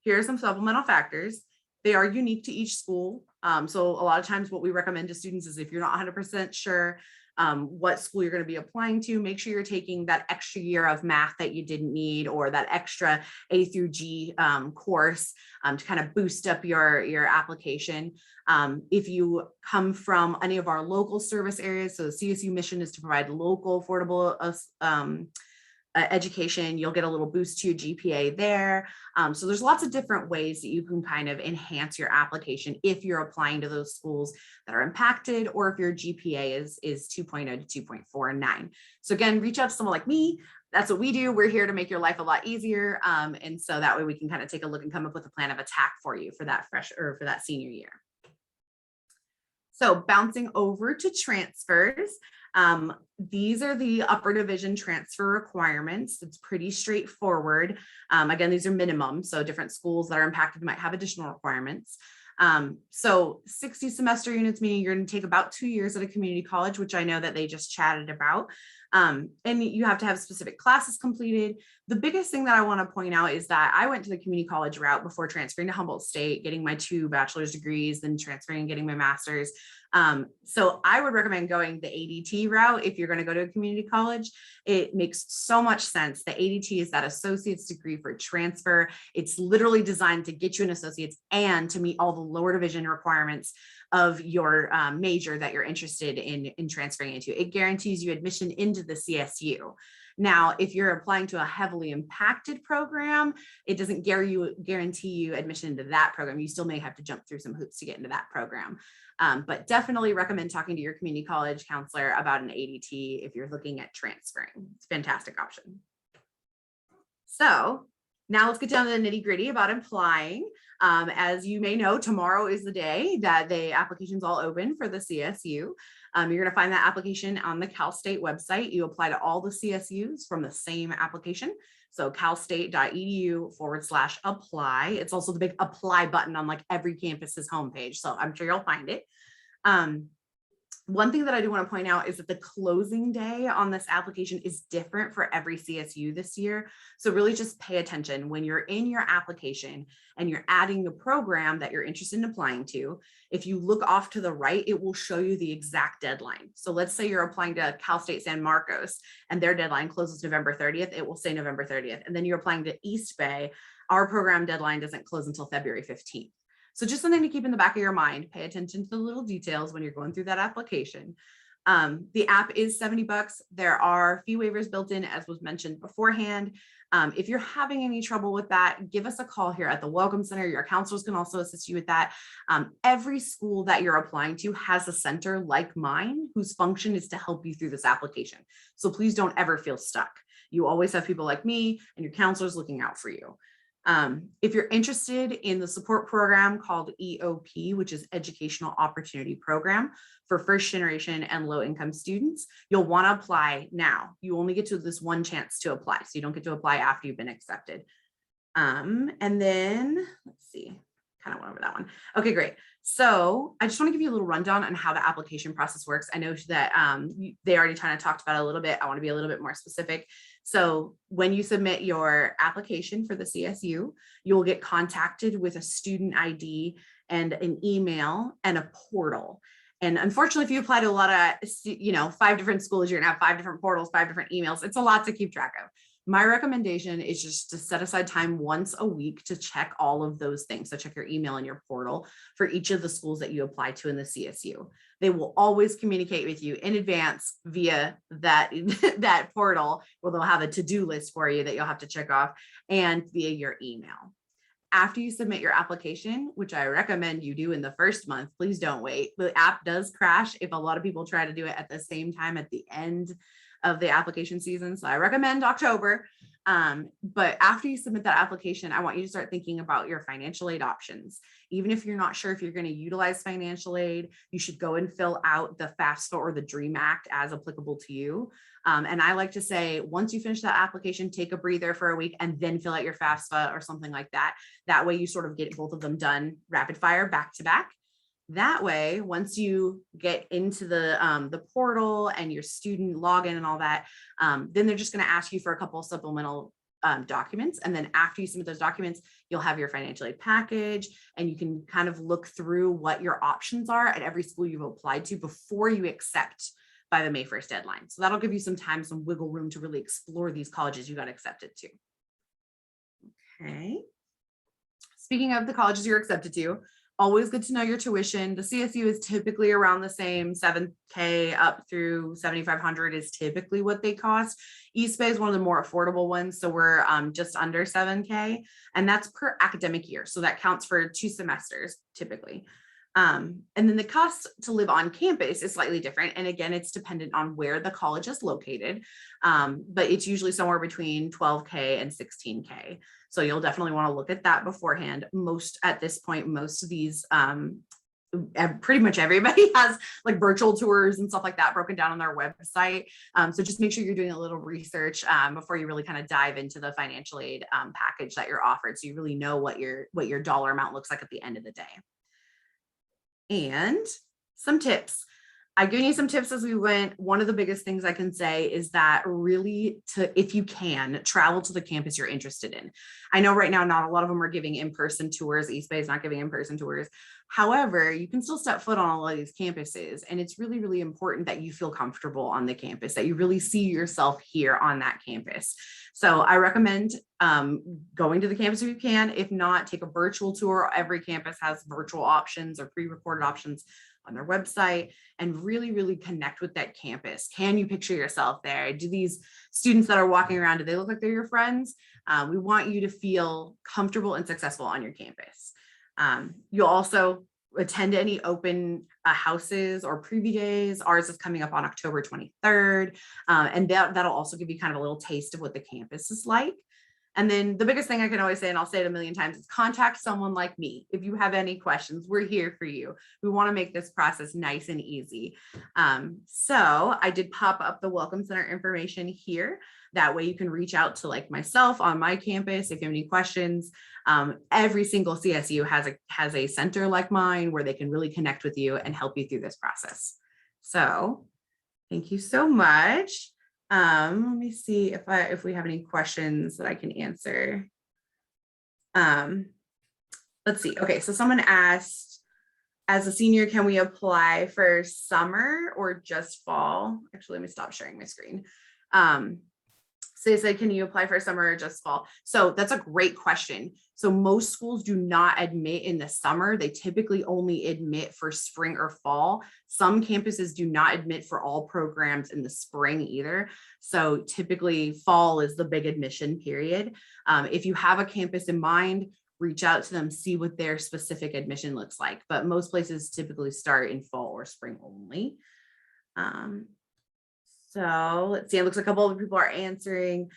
Here are some supplemental factors. They are unique to each school. So a lot of times what we recommend to students is if you're not 100% sure what school you're going to be applying to, make sure you're taking that extra year of math that you didn't need, or that extra A through G course to kind of boost up your application. If you come from any of our local service areas, so the CSU mission is to provide local affordable education, you'll get a little boost to your GPA there. So there's lots of different ways that you can kind of enhance your application if you're applying to those schools that are impacted, or if your GPA is 2.0 to 2.49. So again, reach out to someone like me. That's what we do. We're here to make your life a lot easier. And so that way we can kind of take a look and come up with a plan of attack for you for that for that senior year. So bouncing over to transfers. These are the upper division transfer requirements. It's pretty straightforward. Again, these are minimum, so different schools that are impacted might have additional requirements. So 60 semester units, meaning you're going to take about 2 years at a community college, which I know that they just chatted about. And you have to have specific classes completed. The biggest thing that I want to point out is that I went to the community college route before transferring to Humboldt State, getting my 2 bachelor's degrees, then transferring and getting my master's. So I would recommend going the ADT route if you're going to go to a community college. It makes so much sense. The ADT is that associate's degree for transfer. It's literally designed to get you an associate's and to meet all the lower division requirements of your major that you're interested in transferring into. It guarantees you admission into the CSU. Now, if you're applying to a heavily impacted program, it doesn't guarantee you admission into that program. You still may have to jump through some hoops to get into that program. But definitely recommend talking to your community college counselor about an ADT if you're looking at transferring. It's a fantastic option. So now let's get down to the nitty gritty about applying. As you may know, tomorrow is the day that the application's all open for the CSU. You're going to find that application on the Cal State website. You apply to all the CSUs from the same application. So calstate.edu/apply. It's also the big apply button on like every campus's homepage. So I'm sure you'll find it. One thing that I do want to point out is that the closing day on this application is different for every CSU this year. So really just pay attention when you're in your application and you're adding the program that you're interested in applying to. If you look off to the right, it will show you the exact deadline. So let's say you're applying to Cal State San Marcos and their deadline closes November 30th. It will say November 30th. And then you're applying to East Bay. Our program deadline doesn't close until February 15th. So just something to keep in the back of your mind. Pay attention to the little details when you're going through that application. The app is $70. There are fee waivers built in, as was mentioned beforehand. If you're having any trouble with that, give us a call here at the Welcome Center. Your counselors can also assist you with that. Every school that you're applying to has a center like mine whose function is to help you through this application. So please don't ever feel stuck. You always have people like me and your counselors looking out for you. If you're interested in the support program called EOP, which is Educational Opportunity Program for first generation and low income students, you'll want to apply now. You only get to this one chance to apply. So you don't get to apply after you've been accepted. And then let's see, kind of went over that one. Okay, great. So I just want to give you a little rundown on how the application process works. I know that they already kind of talked about it a little bit. I want to be a little bit more specific. So when you submit your application for the CSU, you'll get contacted with a student ID and an email and a portal. And unfortunately, if you apply to a lot of, 5 different schools, you're gonna have 5 different portals, 5 different emails. It's a lot to keep track of. My recommendation is just to set aside time once a week to check all of those things. So check your email and your portal for each of the schools that you apply to in the CSU. They will always communicate with you in advance via that portal, where they'll have a to-do list for you that you'll have to check off, and via your email. After you submit your application, which I recommend you do in the first month, please don't wait. The app does crash if a lot of people try to do it at the same time at the end of the application season. So I recommend October. But after you submit that application, I want you to start thinking about your financial aid options. Even if you're not sure if you're going to utilize financial aid, you should go and fill out the FAFSA or the DREAM Act as applicable to you. And I like to say, once you finish that application, take a breather for a week and then fill out your FAFSA or something like that. That way you sort of get both of them done rapid fire back to back. That way, once you get into the portal and your student login and all that, then they're just going to ask you for a couple of supplemental documents. And then after you submit those documents, you'll have your financial aid package, and you can kind of look through what your options are at every school you've applied to before you accept by the May 1st deadline. So that'll give you some time, some wiggle room to really explore these colleges you got accepted to. Okay. Speaking of the colleges you're accepted to, always good to know your tuition. The CSU is typically around the same, $7,000 up through $7,500 is typically what they cost. East Bay is one of the more affordable ones. So we're just under $7,000, and that's per academic year. So that counts for 2 semesters typically. And then the cost to live on campus is slightly different. And again, it's dependent on where the college is located. But it's usually somewhere between $12,000 and $16,000. So you'll definitely want to look at that beforehand. At this point, most of these, pretty much everybody has like virtual tours and stuff like that broken down on their website. So just make sure you're doing a little research before you really kind of dive into the financial aid package that you're offered. So you really know what your dollar amount looks like at the end of the day. And some tips. I've given you some tips as we went. One of the biggest things I can say is that really, if you can, travel to the campus you're interested in. I know right now, not a lot of them are giving in-person tours. East Bay is not giving in-person tours. However, you can still step foot on all of these campuses. And it's really, really important that you feel comfortable on the campus, that you really see yourself here on that campus. So I recommend going to the campus if you can. If not, take a virtual tour. Every campus has virtual options or pre-recorded options on their website, and really, really connect with that campus. Can you picture yourself there? Do these students that are walking around, do they look like they're your friends? We want you to feel comfortable and successful on your campus. You'll also attend any open houses or preview days. Ours is coming up on October 23rd. And that'll also give you kind of a little taste of what the campus is like. And then the biggest thing I can always say, and I'll say it a million times, is contact someone like me. If you have any questions, we're here for you. We want to make this process nice and easy. So I did pop up the Welcome Center information here. That way you can reach out to like myself on my campus if you have any questions. Every single CSU has a center like mine where they can really connect with you and help you through this process. So thank you so much. Let me see if we have any questions that I can answer. Let's see. Okay, so someone asked, as a senior, can we apply for summer or just fall? Actually, let me stop sharing my screen. So they said, can you apply for summer or just fall? So that's a great question. So most schools do not admit in the summer. They typically only admit for spring or fall. Some campuses do not admit for all programs in the spring either. So typically fall is the big admission period. If you have a campus in mind, reach out to them, see what their specific admission looks like. But most places typically start in fall or spring only. So let's see, it looks like a couple of people are answering.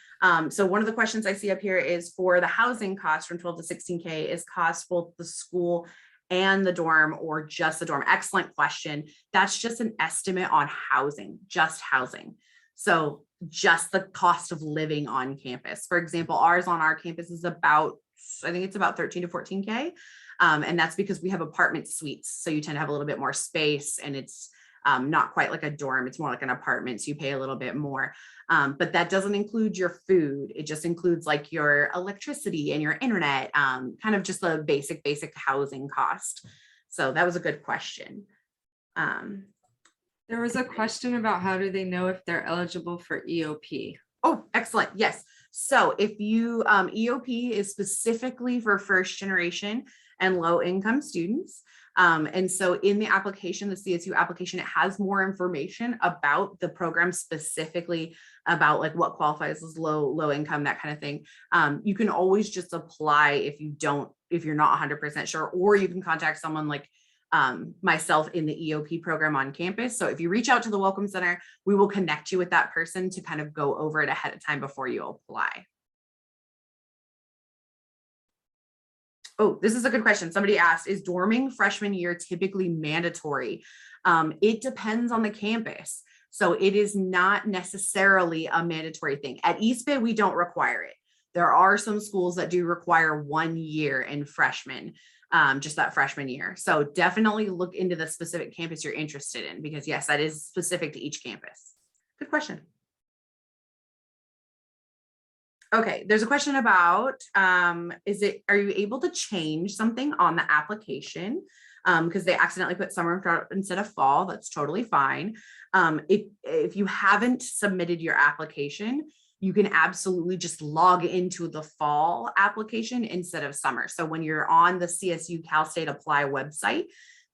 So one of the questions I see up here is for the housing cost from 12 to 16K is cost both the school and the dorm or just the dorm? Excellent question. That's just an estimate on housing, just housing. So just the cost of living on campus. For example, ours on our campus is about, I think it's about 13 to 14K. And that's because we have apartment suites. So you tend to have a little bit more space, and it's not quite like a dorm. It's more like an apartment. So you pay a little bit more, but that doesn't include your food. It just includes like your electricity and your internet, kind of just the basic housing cost. So that was a good question. There was a question about how do they know if they're eligible for EOP? Oh, excellent. Yes. So if you, EOP is specifically for first generation and low income students. And so in the application, the CSU application, it has more information about the program, specifically about like what qualifies as low income, that kind of thing. You can always just apply if you're not 100% sure, or you can contact someone like myself in the EOP program on campus. So if you reach out to the Welcome Center, we will connect you with that person to kind of go over it ahead of time before you apply. Oh, this is a good question. Somebody asked, is dorming freshman year typically mandatory? It depends on the campus. So it is not necessarily a mandatory thing. At East Bay, we don't require it. There are some schools that do require 1 year in freshman, just that freshman year. So definitely look into the specific campus you're interested in, because yes, that is specific to each campus. Good question. Okay, there's a question about, are you able to change something on the application? Because they accidentally put summer instead of fall. That's totally fine. If you haven't submitted your application, you can absolutely just log into the fall application instead of summer. So when you're on the CSU Cal State Apply website,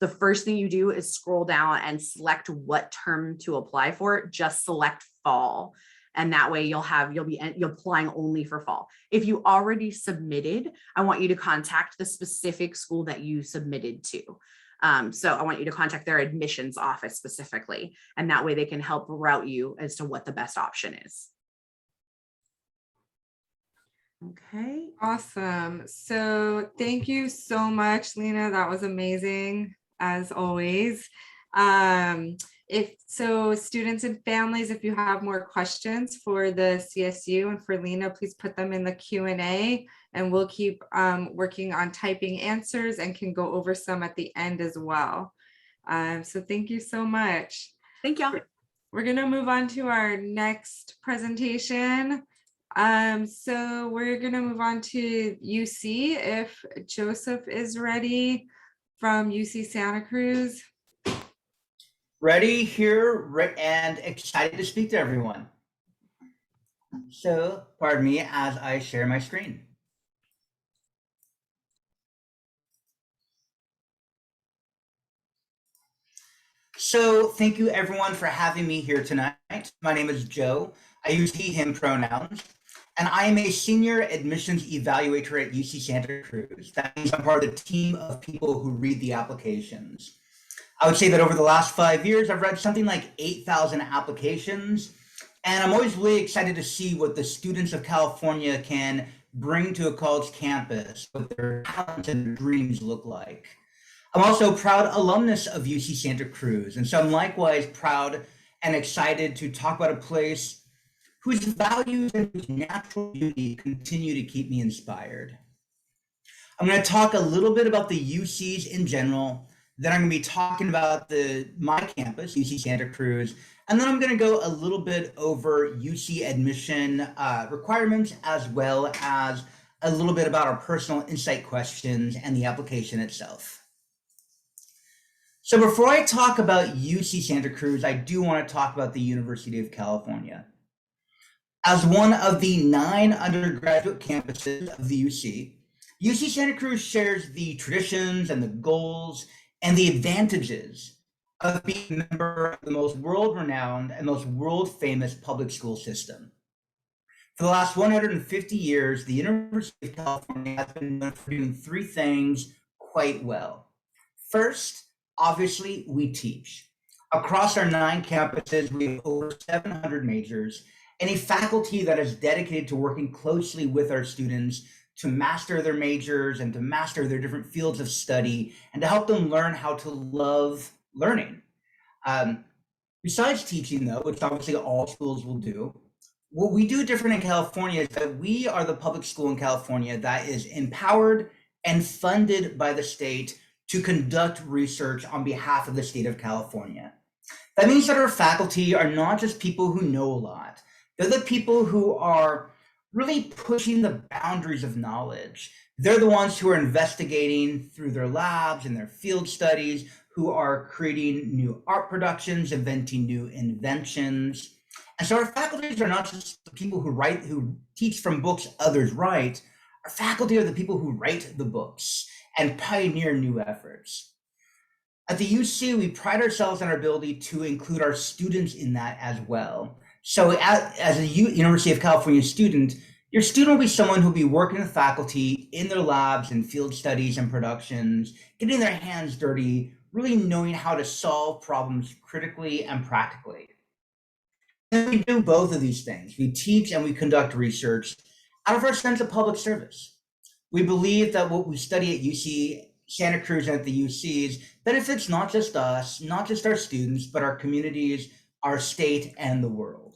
the first thing you do is scroll down and select what term to apply for. Just select fall. And that way you're applying only for fall. If you already submitted, I want you to contact the specific school that you submitted to. So I want you to contact their admissions office specifically, and that way they can help route you as to what the best option is. Okay. Awesome. So thank you so much, Lena. That was amazing, as always. Students and families, if you have more questions for the CSU and for Lena, please put them in the Q&A, and we'll keep working on typing answers and can go over some at the end as well. So thank you so much. Thank you. We're going to move on to our next presentation. So we're going to move on to UC, if Joseph is ready, from UC Santa Cruz. Ready, here, and excited to speak to everyone. So, pardon me as I share my screen. So, thank you everyone for having me here tonight. My name is Joe. I use he, him pronouns, and I am a senior admissions evaluator at UC Santa Cruz. That means I'm part of the team of people who read the applications. I would say that over the last 5 years, I've read something like 8,000 applications, and I'm always really excited to see what the students of California can bring to a college campus, what their talents and dreams look like. I'm also a proud alumnus of UC Santa Cruz, and so I'm likewise proud and excited to talk about a place whose values and whose natural beauty continue to keep me inspired. I'm going to talk a little bit about the UCs in general. Then I'm going to be talking about my campus, UC Santa Cruz, and then I'm going to go a little bit over UC admission requirements, as well as a little bit about our personal insight questions and the application itself. So before I talk about UC Santa Cruz, I do want to talk about the University of California. As one of the 9 undergraduate campuses of the UC Santa Cruz shares the traditions and the goals and the advantages of being a member of the most world-renowned and most world-famous public school system. For the last 150 years, the University of California has been known for doing 3 things quite well. First, obviously, we teach. Across our 9 campuses, we have over 700 majors and a faculty that is dedicated to working closely with our students to master their majors and to master their different fields of study and to help them learn how to love learning. Besides teaching, though, which obviously all schools will do, what we do different in California is that we are the public school in California that is empowered and funded by the state to conduct research on behalf of the state of California. That means that our faculty are not just people who know a lot. They're the people who are really pushing the boundaries of knowledge. They're the ones who are investigating through their labs and their field studies, who are creating new art productions, inventing new inventions. And so our faculty are not just the people who teach from books others write. Our faculty are the people who write the books and pioneer new efforts. At the UC, we pride ourselves on our ability to include our students in that as well. So as a University of California student, your student will be someone who'll be working with faculty in their labs and field studies and productions, getting their hands dirty, really knowing how to solve problems critically and practically. And we do both of these things. We teach and we conduct research out of our sense of public service. We believe that what we study at UC Santa Cruz and at the UCs benefits not just us, not just our students, but our communities, our state, and the world.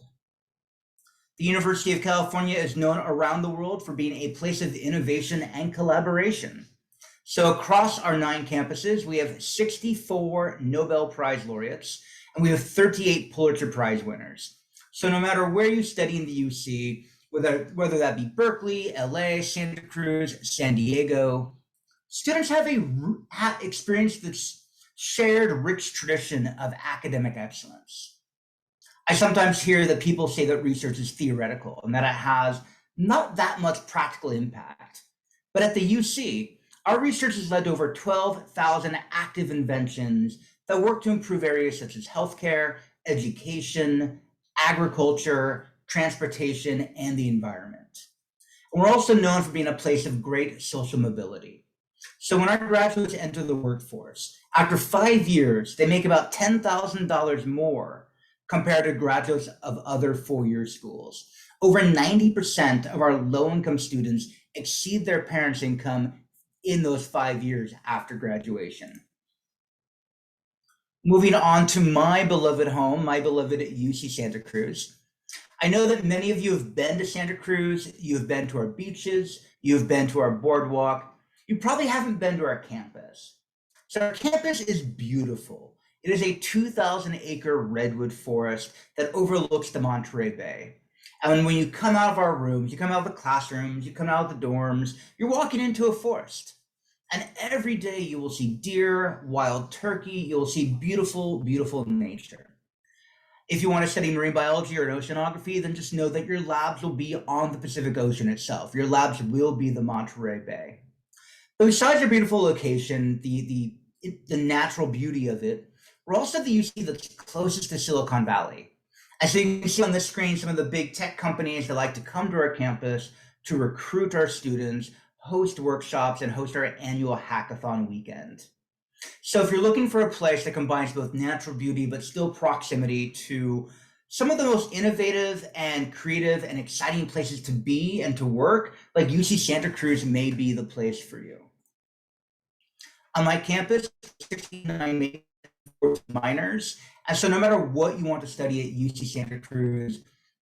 The University of California is known around the world for being a place of innovation and collaboration. So across our 9 campuses, we have 64 Nobel Prize laureates, and we have 38 Pulitzer Prize winners. So no matter where you study in the UC, whether that be Berkeley, LA, Santa Cruz, San Diego, students have experienced this shared rich tradition of academic excellence. I sometimes hear that people say that research is theoretical and that it has not that much practical impact. But at the UC, our research has led to over 12,000 active inventions that work to improve areas such as healthcare, education, agriculture, transportation, and the environment. And we're also known for being a place of great social mobility. So when our graduates enter the workforce, after 5 years, they make about $10,000 more compared to graduates of other 4-year schools. Over 90% of our low-income students exceed their parents' income in those 5 years after graduation. Moving on to my beloved home, my beloved UC Santa Cruz. I know that many of you have been to Santa Cruz, you have been to our beaches, you have been to our boardwalk. You probably haven't been to our campus. So our campus is beautiful. It is a 2,000-acre redwood forest that overlooks the Monterey Bay. And when you come out of our rooms, you come out of the classrooms, you come out of the dorms, you're walking into a forest. And every day you will see deer, wild turkey, you'll see beautiful, beautiful nature. If you want to study marine biology or oceanography, then just know that your labs will be on the Pacific Ocean itself. Your labs will be the Monterey Bay. But besides your beautiful location, the natural beauty of it, we're also the UC that's closest to Silicon Valley. And so you can see on this screen some of the big tech companies that like to come to our campus to recruit our students, host workshops, and host our annual hackathon weekend. So if you're looking for a place that combines both natural beauty but still proximity to some of the most innovative and creative and exciting places to be and to work, like UC Santa Cruz may be the place for you. On my campus, 69 minors, and so no matter what you want to study at UC Santa Cruz,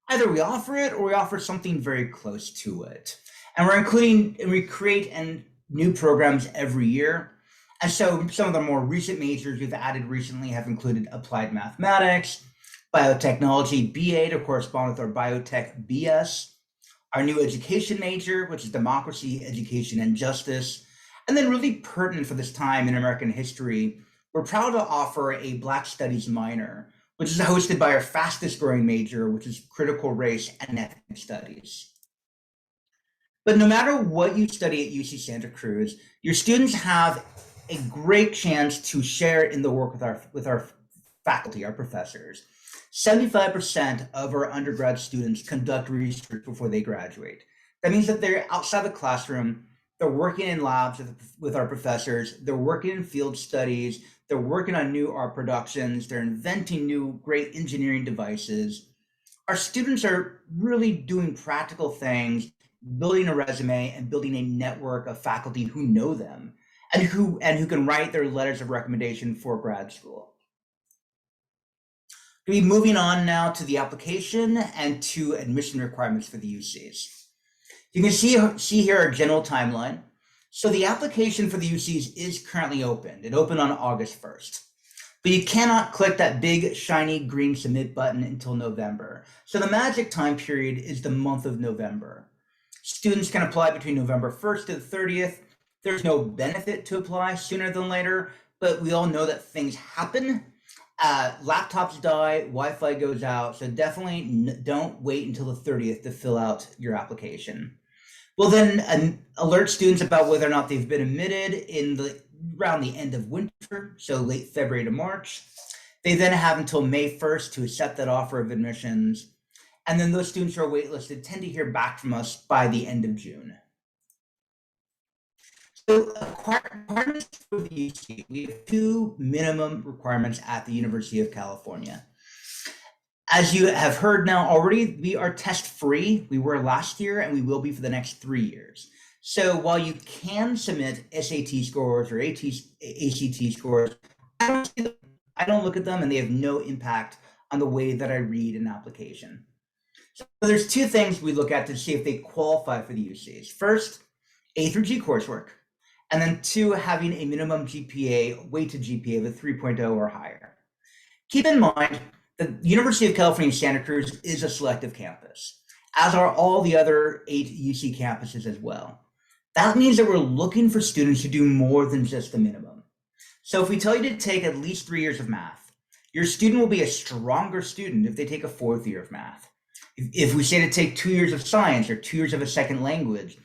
either we offer it or we offer something very close to it. And we create new programs every year. And so some of the more recent majors we've added recently have included applied mathematics, biotechnology BA to correspond with our biotech BS, our new education major, which is democracy, education, and justice. And then really pertinent for this time in American history, we're proud to offer a Black Studies minor, which is hosted by our fastest growing major, which is critical race and ethnic studies. But no matter what you study at UC Santa Cruz, your students have a great chance to share in the work with our faculty, our professors. 75% of our undergrad students conduct research before they graduate. That means that they're outside the classroom, They're working in labs with our professors. They're working in field studies. They're working on new art productions. They're inventing new great engineering devices. Our students are really doing practical things, building a resume and building a network of faculty who know them and who can write their letters of recommendation for grad school. We'll be moving on now to the application and to admission requirements for the UCs. You can see here our general timeline. So the application for the UCs is currently open. It opened on August 1st. But you cannot click that big shiny green submit button until November. So the magic time period is the month of November. Students can apply between November 1st to the 30th. There's no benefit to apply sooner than later, but we all know that things happen. Laptops die, Wi-Fi goes out, so definitely don't wait until the 30th to fill out your application. We'll then alert students about whether or not they've been admitted around the end of winter, so late February to March. They then have until May 1st to accept that offer of admissions. And then those students who are waitlisted tend to hear back from us by the end of June. So requirements for the UC, we have 2 minimum requirements at the University of California. As you have heard now already, we are test free. We were last year and we will be for the next 3 years. So while you can submit SAT scores or ACT scores, I don't look at them and they have no impact on the way that I read an application. So there's 2 things we look at to see if they qualify for the UCs. First, A through G coursework, and then 2, having a minimum GPA, weighted GPA of a 3.0 or higher. Keep in mind, the University of California, Santa Cruz is a selective campus, as are all the other 8 UC campuses as well. That means that we're looking for students who do more than just the minimum. So if we tell you to take at least 3 years of math, your student will be a stronger student if they take a 4th year of math. If we say to take 2 years of science or 2 years of a second language,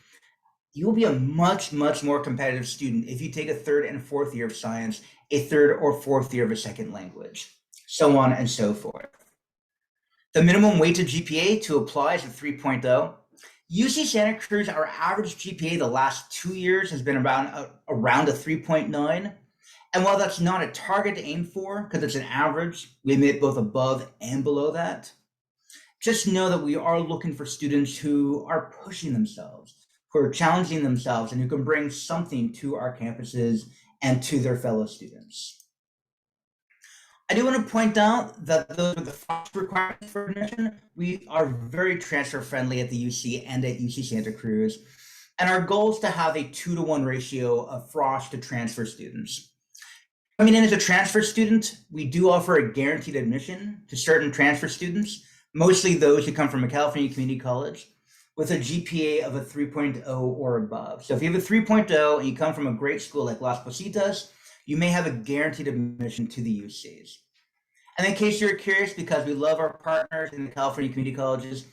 you will be a much, much more competitive student if you take a 3rd and 4th year of science, a 3rd or 4th year of a second language, so on and so forth. The minimum weighted GPA to apply is a 3.0. UC Santa Cruz, our average GPA the last 2 years has been around a 3.9. And while that's not a target to aim for, because it's an average, we admit both above and below that. Just know that we are looking for students who are pushing themselves, who are challenging themselves, and who can bring something to our campuses and to their fellow students. I do want to point out that those are the FROST requirements for admission. We are very transfer friendly at the UC and at UC Santa Cruz. And our goal is to have a 2-to-1 ratio of FROST to transfer students. Coming in as a transfer student, we do offer a guaranteed admission to certain transfer students, mostly those who come from a California community college, with a GPA of a 3.0 or above. So if you have a 3.0 and you come from a great school like Las Positas, you may have a guaranteed admission to the UCs. And in case you're curious, because we love our partners in the California community colleges,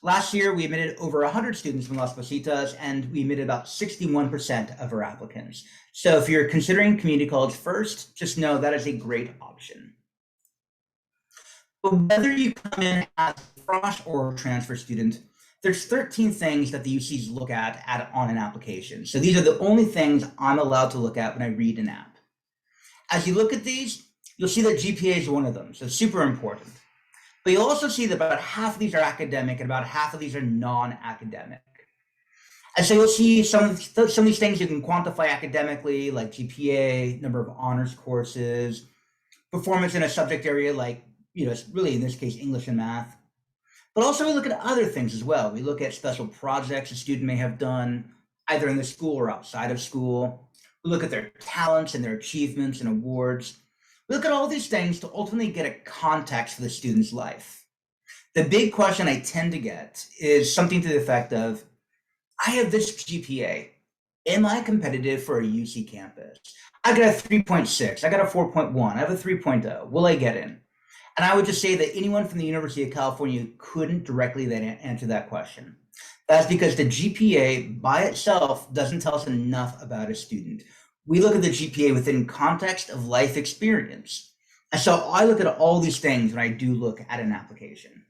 last year we admitted over 100 students from Las Positas, and we admitted about 61% of our applicants. So if you're considering community college first, just know that is a great option. But whether you come in as a FROST or a transfer student, there's 13 things that the UCs look at on an application. So these are the only things I'm allowed to look at when I read an app. As you look at these, you'll see that GPA is one of them, so super important. But you'll also see that about half of these are academic and about half of these are non-academic. And so you'll see some of these things you can quantify academically, like GPA, number of honors courses, performance in a subject area like, really in this case, English and math. But also we look at other things as well. We look at special projects a student may have done, either in the school or outside of school. We look at their talents and their achievements and awards. We look at all these things to ultimately get a context for the student's life. The big question I tend to get is something to the effect of, I have this GPA. Am I competitive for a UC campus? I got a 3.6, I got a 4.1, I have a 3.0. Will I get in? And I would just say that anyone from the University of California couldn't directly then answer that question. That's because the GPA by itself doesn't tell us enough about a student. We look at the GPA within context of life experience. And so I look at all these things when I do look at an application.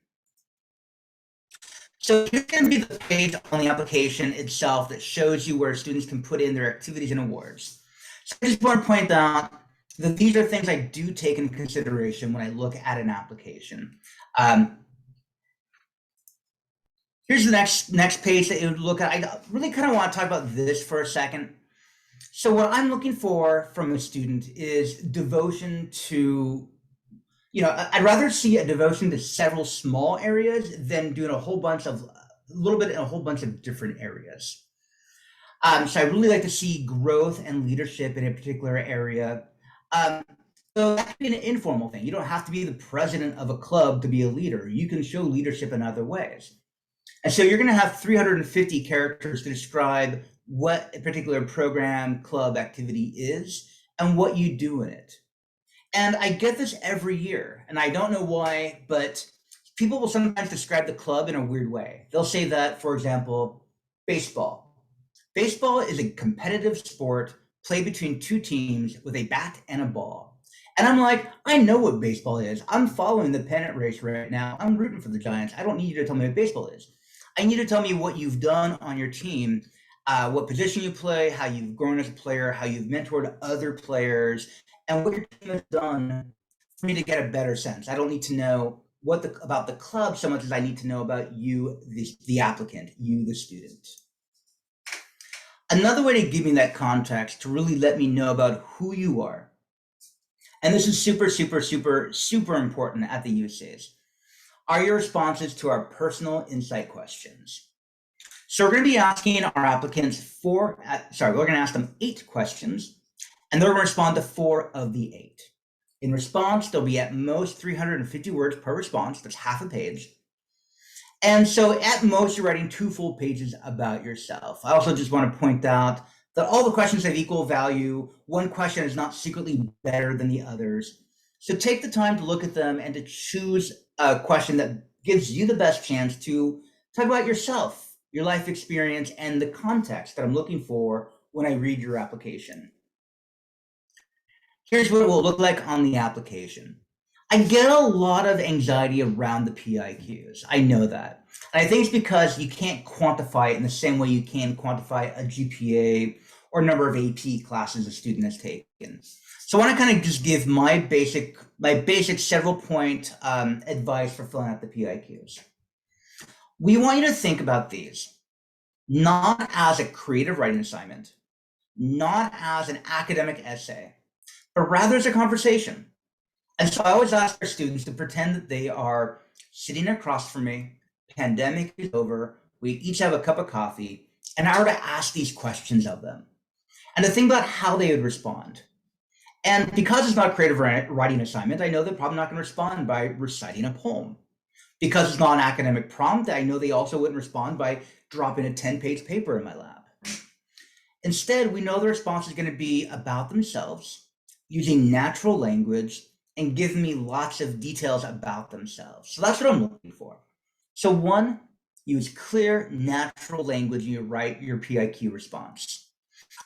So here's going to be the page on the application itself that shows you where students can put in their activities and awards. So I just want to point out that these are things I do take into consideration when I look at an application. Here's the next page that you would look at. I really kind of want to talk about this for a second. So what I'm looking for from a student is devotion to, I'd rather see a devotion to several small areas than doing a little bit in a whole bunch of different areas. So I really like to see growth and leadership in a particular area. So that can be an informal thing. You don't have to be the president of a club to be a leader. You can show leadership in other ways. And so you're going to have 350 characters to describe what a particular program, club, activity is and what you do in it. And I get this every year, and I don't know why, but people will sometimes describe the club in a weird way. They'll say that, for example, baseball. Baseball is a competitive sport played between two teams with a bat and a ball. And I'm like, I know what baseball is. I'm following the pennant race right now. I'm rooting for the Giants. I don't need you to tell me what baseball is. I need you to tell me what you've done on your team, what position you play, how you've grown as a player, how you've mentored other players, and what your team has done for me to get a better sense. I don't need to know about the club so much as I need to know about you, the applicant, you, the student. Another way to give me that context to really let me know about who you are, and this is super, super, super, super important at the UCs, are your responses to our personal insight questions. So we're going to be asking our applicants we're going to ask them 8 questions, and they're going to respond to 4 of the 8. In response, there'll be at most 350 words per response. That's half a page. And so at most, you're writing 2 full pages about yourself. I also just want to point out that all the questions have equal value. One question is not secretly better than the others. So take the time to look at them and to choose a question that gives you the best chance to talk about yourself, your life experience, and the context that I'm looking for when I read your application. Here's what it will look like on the application. I get a lot of anxiety around the PIQs. I know that. And I think it's because you can't quantify it in the same way you can quantify a GPA or number of AP classes a student has taken. So I want to kind of just give my basic several point advice for filling out the PIQs. We want you to think about these, not as a creative writing assignment, not as an academic essay, but rather as a conversation. And so I always ask our students to pretend that they are sitting across from me, pandemic is over, we each have a cup of coffee, and I were to ask these questions of them, and to think about how they would respond. And because it's not a creative writing assignment, I know they're probably not going to respond by reciting a poem. Because it's not an academic prompt, I know they also wouldn't respond by dropping a 10-page paper in my lap. Instead, we know the response is going to be about themselves, using natural language, and giving me lots of details about themselves. So that's what I'm looking for. So 1, use clear, natural language when you write your PIQ response.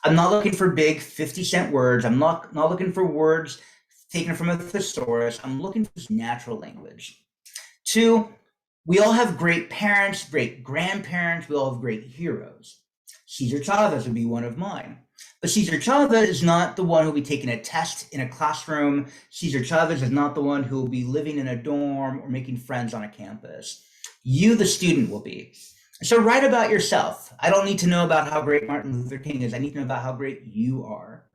I'm not looking for big 50-cent words. I'm not looking for words taken from a thesaurus. I'm looking for natural language. 2, we all have great parents, great grandparents. We all have great heroes. Cesar Chavez would be one of mine. But Cesar Chavez is not the one who will be taking a test in a classroom. Cesar Chavez is not the one who will be living in a dorm or making friends on a campus. You, the student, will be. So write about yourself. I don't need to know about how great Martin Luther King is. I need to know about how great you are.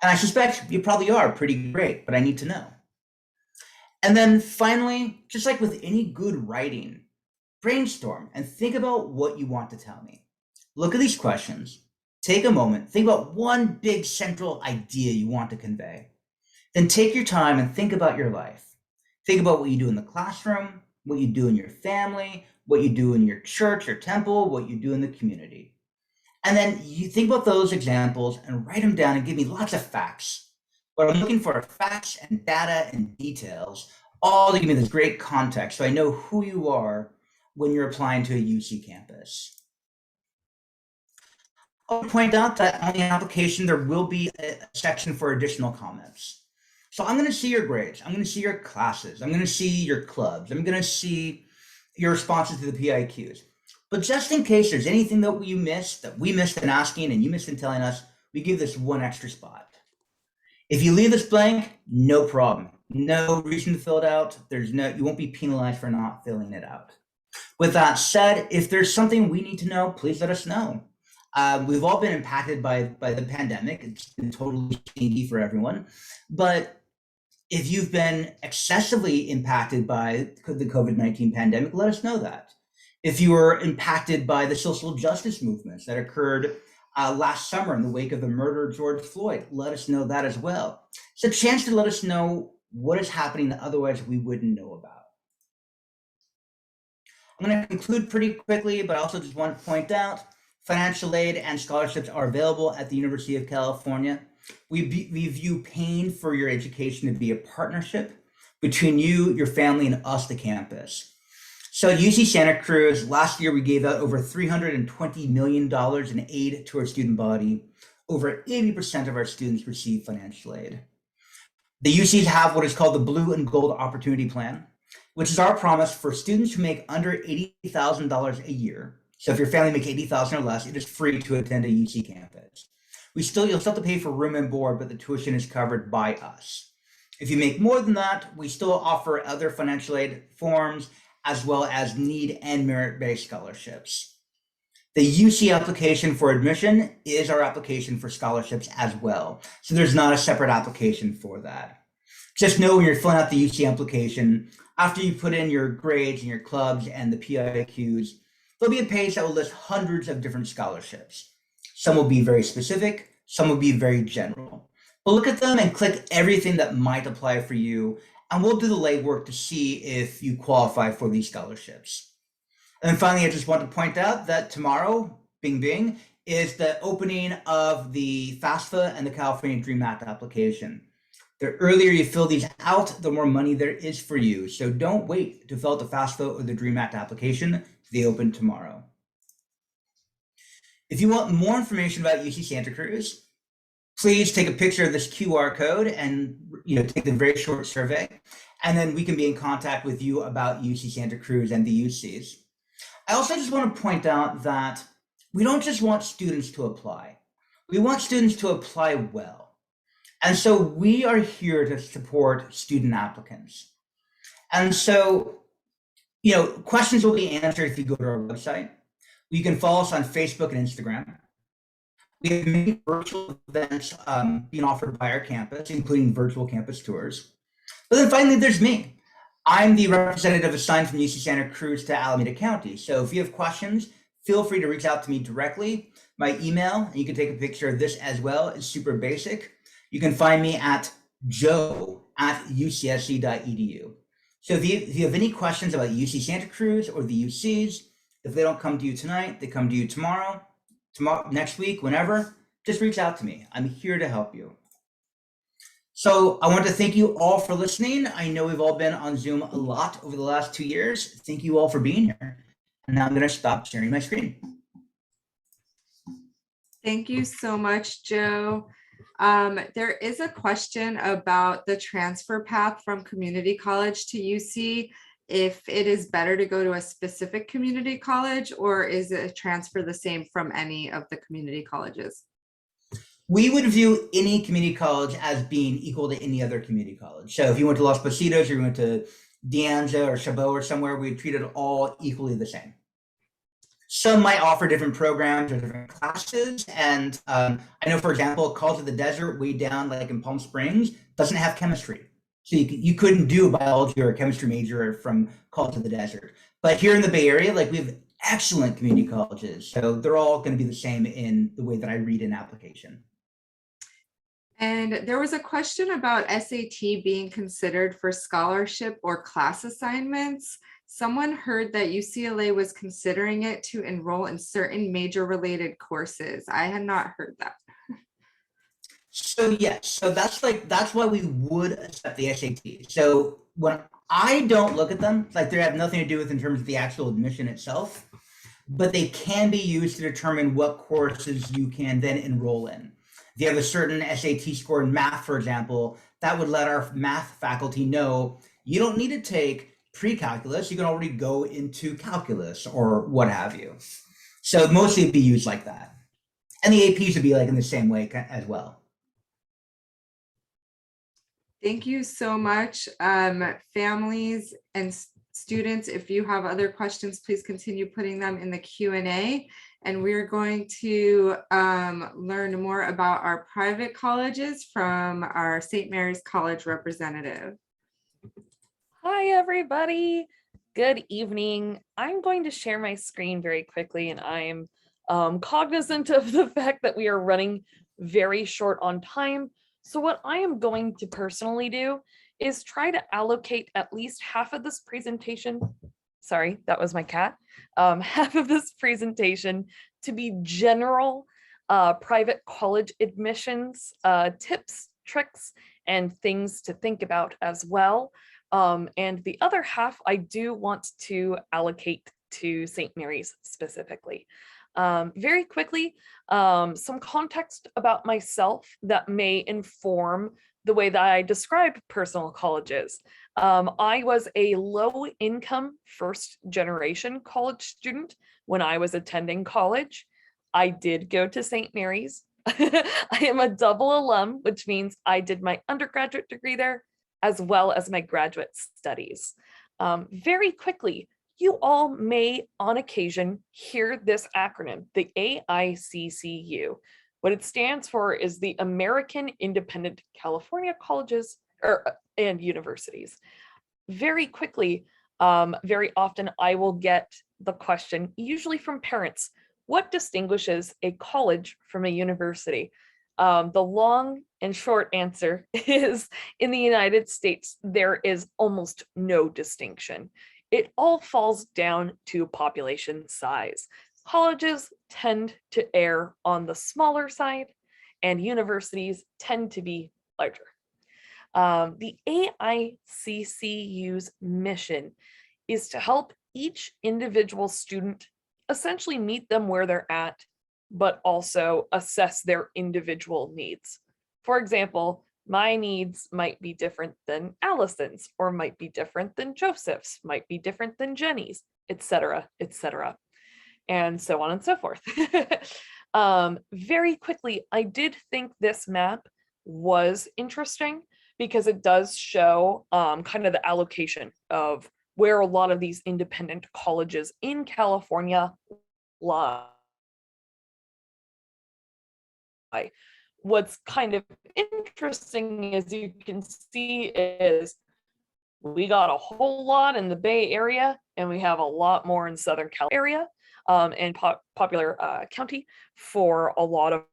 And I suspect you probably are pretty great, but I need to know. And then finally, just like with any good writing, brainstorm and think about what you want to tell me. Look at these questions. Take a moment, think about one big central idea you want to convey. Then take your time and think about your life. Think about what you do in the classroom, what you do in your family, what you do in your church or temple, what you do in the community. And then you think about those examples and write them down and give me lots of facts. What I'm looking for are facts and data and details, all to give me this great context so I know who you are when you're applying to a UC campus. I'll point out that on the application, there will be a section for additional comments. So I'm going to see your grades. I'm going to see your classes. I'm going to see your clubs. I'm going to see your responses to the PIQs. But just in case there's anything that we missed in asking and you missed in telling us, we give this one extra spot. If you leave this blank, no problem. No reason to fill it out. You won't be penalized for not filling it out. With that said, if there's something we need to know, please let us know. We've all been impacted by the pandemic. It's been totally stinky for everyone. But if you've been excessively impacted by the COVID-19 pandemic, let us know that. If you were impacted by the social justice movements that occurred last summer in the wake of the murder of George Floyd, let us know that as well. It's a chance to let us know what is happening that otherwise we wouldn't know about. I'm going to conclude pretty quickly, but I also just want to point out financial aid and scholarships are available at the University of California. We view paying for your education to be a partnership between you, your family, and us, the campus. So at UC Santa Cruz, last year we gave out over $320 million in aid to our student body. Over 80% of our students receive financial aid. The UCs have what is called the Blue and Gold Opportunity Plan, which is our promise for students who make under $80,000 a year. So if your family makes $80,000 or less, it is free to attend a UC campus. You'll still have to pay for room and board, but the tuition is covered by us. If you make more than that, we still offer other financial aid forms, as well as need and merit-based scholarships. The UC application for admission is our application for scholarships as well. So there's not a separate application for that. Just know when you're filling out the UC application, after you put in your grades and your clubs and the PIQs, there'll be a page that will list hundreds of different scholarships. Some will be very specific, some will be very general. But look at them and click everything that might apply for you, and we'll do the legwork to see if you qualify for these scholarships. And then finally, I just want to point out that tomorrow, bing bing, is the opening of the FAFSA and the California Dream Act application. The earlier you fill these out, the more money there is for you. So don't wait to fill out the FAFSA or the Dream Act application. They open tomorrow. If you want more information about UC Santa Cruz, please take a picture of this QR code and take the very short survey, and then we can be in contact with you about UC Santa Cruz and the UCs. I also just want to point out that we don't just want students to apply. We want students to apply well. And so we are here to support student applicants. And so, questions will be answered if you go to our website. You can follow us on Facebook and Instagram. We have many virtual events being offered by our campus, including virtual campus tours. But then finally, there's me. I'm the representative assigned from UC Santa Cruz to Alameda County. So if you have questions, feel free to reach out to me directly. My email, and you can take a picture of this as well, is super basic. You can find me at joe@ucsc.edu. So if you have any questions about UC Santa Cruz or the UCs, if they don't come to you tonight, they come to you tomorrow, next week, whenever, just reach out to me. I'm here to help you. So I want to thank you all for listening. I know we've all been on Zoom a lot over the last 2 years. Thank you all for being here. And now I'm going to stop sharing my screen. Thank you so much, Joe. There is a question about the transfer path from community college to UC. If it is better to go to a specific community college, or is a transfer the same from any of the community colleges? We would view any community college as being equal to any other community college. So if you went to Los Positos, or you went to De Anza or Chabot or somewhere, we treat it all equally the same. Some might offer different programs or different classes. And I know, for example, College of the Desert, way down like in Palm Springs, doesn't have chemistry. So you couldn't do a biology or a chemistry major from College of the Desert. But here in the Bay Area, we have excellent community colleges. So they're all going to be the same in the way that I read an application. And there was a question about SAT being considered for scholarship or class assignments. Someone heard that UCLA was considering it to enroll in certain major related courses. I had not heard that. So yes, so that's why we would accept the SAT. So when I don't look at them, they have nothing to do with in terms of the actual admission itself, but they can be used to determine what courses you can then enroll in. If you have a certain SAT score in math, for example, that would let our math faculty know you don't need to take pre-calculus, you can already go into calculus or what have you. So mostly it'd be used like that. And the APs would be like in the same way as well. Thank you so much. Families and students, if you have other questions, please continue putting them in the Q&A. And we're going to learn more about our private colleges from our St. Mary's College representative. Hi, everybody. Good evening. I'm going to share my screen very quickly, and I'm cognizant of the fact that we are running very short on time. So what I am going to personally do is try to allocate at least half of this presentation. Sorry, that was my cat. Half of this presentation to be general private college admissions tips, tricks, and things to think about as well. And the other half I do want to allocate to St. Mary's specifically. Very quickly, some context about myself that may inform the way that I describe personal colleges. I was a low-income first-generation college student when I was attending college. I did go to St. Mary's. I am a double alum, which means I did my undergraduate degree there as well as my graduate studies. Very quickly, you all may on occasion hear this acronym, the AICCU. What it stands for is the American Independent California Colleges and Universities. Very quickly, very often I will get the question, usually from parents, what distinguishes a college from a university? The long and short answer is in the United States, there is almost no distinction. It all falls down to population size. Colleges tend to err on the smaller side, and universities tend to be larger. The AICCU's mission is to help each individual student essentially meet them where they're at, but also assess their individual needs. For example, my needs might be different than Allison's, or might be different than Joseph's, might be different than Jenny's, etc., etc., and so on and so forth. Very quickly, I did think this map was interesting because it does show kind of the allocation of where a lot of these independent colleges in California lie. What's kind of interesting, as you can see, is we got a whole lot in the Bay Area, and we have a lot more in Southern California and Popular County for a lot of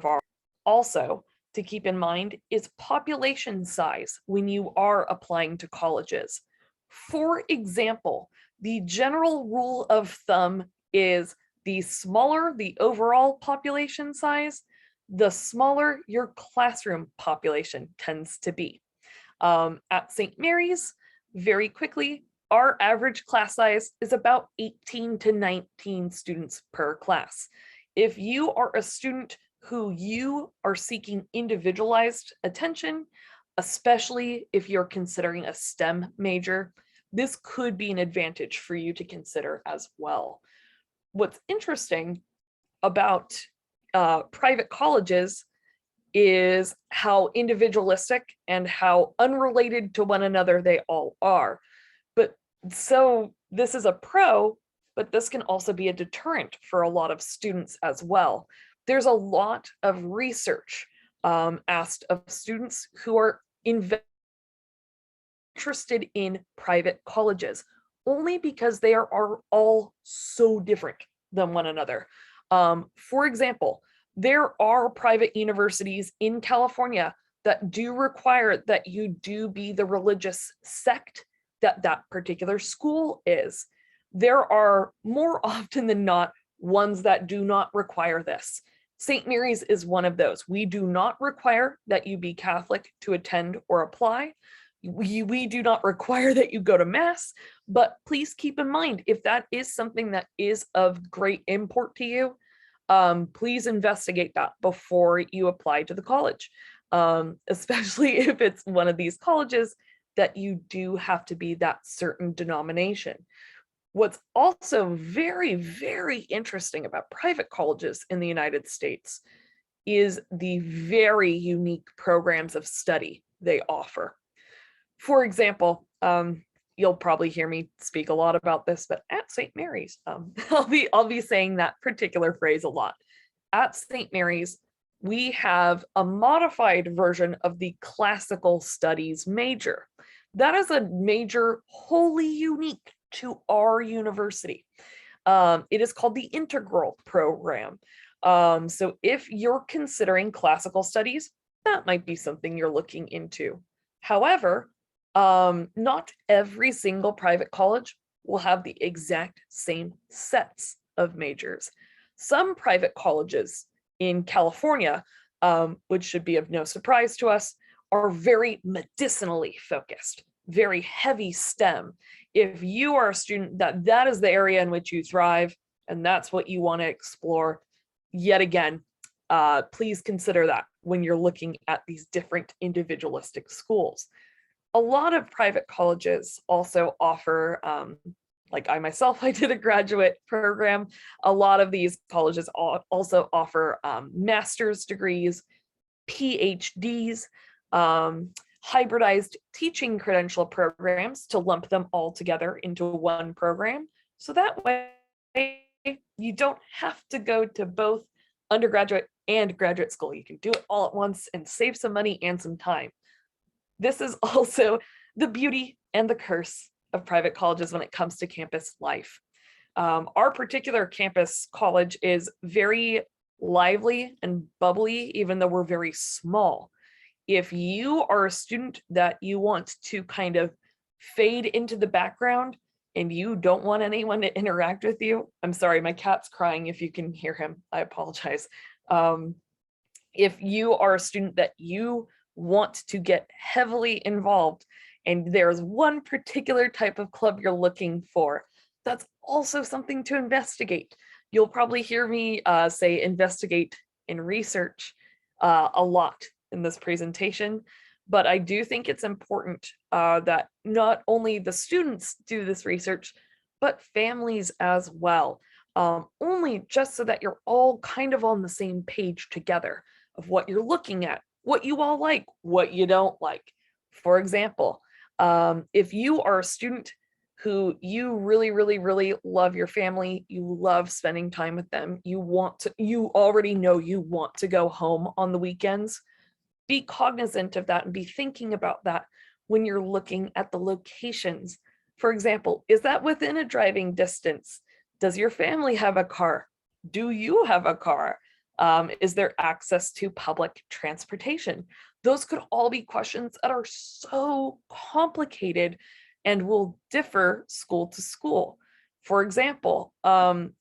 our. Also, to keep in mind is population size when you are applying to colleges. For example, the general rule of thumb is the smaller the overall population size, the smaller your classroom population tends to be. At St. Mary's, very quickly, our average class size is about 18 to 19 students per class. If you are a student who you are seeking individualized attention, especially if you're considering a STEM major, this could be an advantage for you to consider as well. What's interesting about private colleges is how individualistic and how unrelated to one another they all are. But so this is a pro, but this can also be a deterrent for a lot of students as well. There's a lot of research asked of students who are interested in private colleges, only because they are all so different than one another. For example, there are private universities in California that do require that you do be the religious sect that that particular school is. There are more often than not ones that do not require this. St. Mary's is one of those. We do not require that you be Catholic to attend or apply. We do not require that you go to Mass, but please keep in mind, if that is something that is of great import to you, please investigate that before you apply to the college, especially if it's one of these colleges that you do have to be that certain denomination. What's also very, very interesting about private colleges in the United States is the very unique programs of study they offer. For example, you'll probably hear me speak a lot about this, but at St. Mary's, I'll be saying that particular phrase a lot. At St. Mary's, we have a modified version of the classical studies major. That is a major wholly unique to our university. It is called the integral program. So if you're considering classical studies, that might be something you're looking into. However, not every single private college will have the exact same sets of majors. Some private colleges in California, which should be of no surprise to us, are very medicinally focused, very heavy STEM. If you are a student that is the area in which you thrive and that's what you want to explore, yet again, please consider that when you're looking at these different individualistic schools. A lot of private colleges also offer, like I myself, I did a graduate program. A lot of these colleges also offer master's degrees, PhDs, hybridized teaching credential programs to lump them all together into one program. So that way you don't have to go to both undergraduate and graduate school. You can do it all at once and save some money and some time. This is also the beauty and the curse of private colleges when it comes to campus life. Our particular campus college is very lively and bubbly, even though we're very small. If you are a student that you want to kind of fade into the background and you don't want anyone to interact with you, I'm sorry, my cat's crying. If you can hear him, I apologize. If you are a student that you want to get heavily involved and there's one particular type of club you're looking for, that's also something to investigate. You'll probably hear me say investigate and research a lot in this presentation, but I do think it's important that not only the students do this research, but families as well, only just so that you're all kind of on the same page together of what you're looking at, what you all like, what you don't like. For example, if you are a student who you really, really, really love your family, you love spending time with them, you already know you want to go home on the weekends, be cognizant of that and be thinking about that when you're looking at the locations. For example, is that within a driving distance? Does your family have a car? Do you have a car? Is there access to public transportation? Those could all be questions that are so complicated and will differ school to school. For example,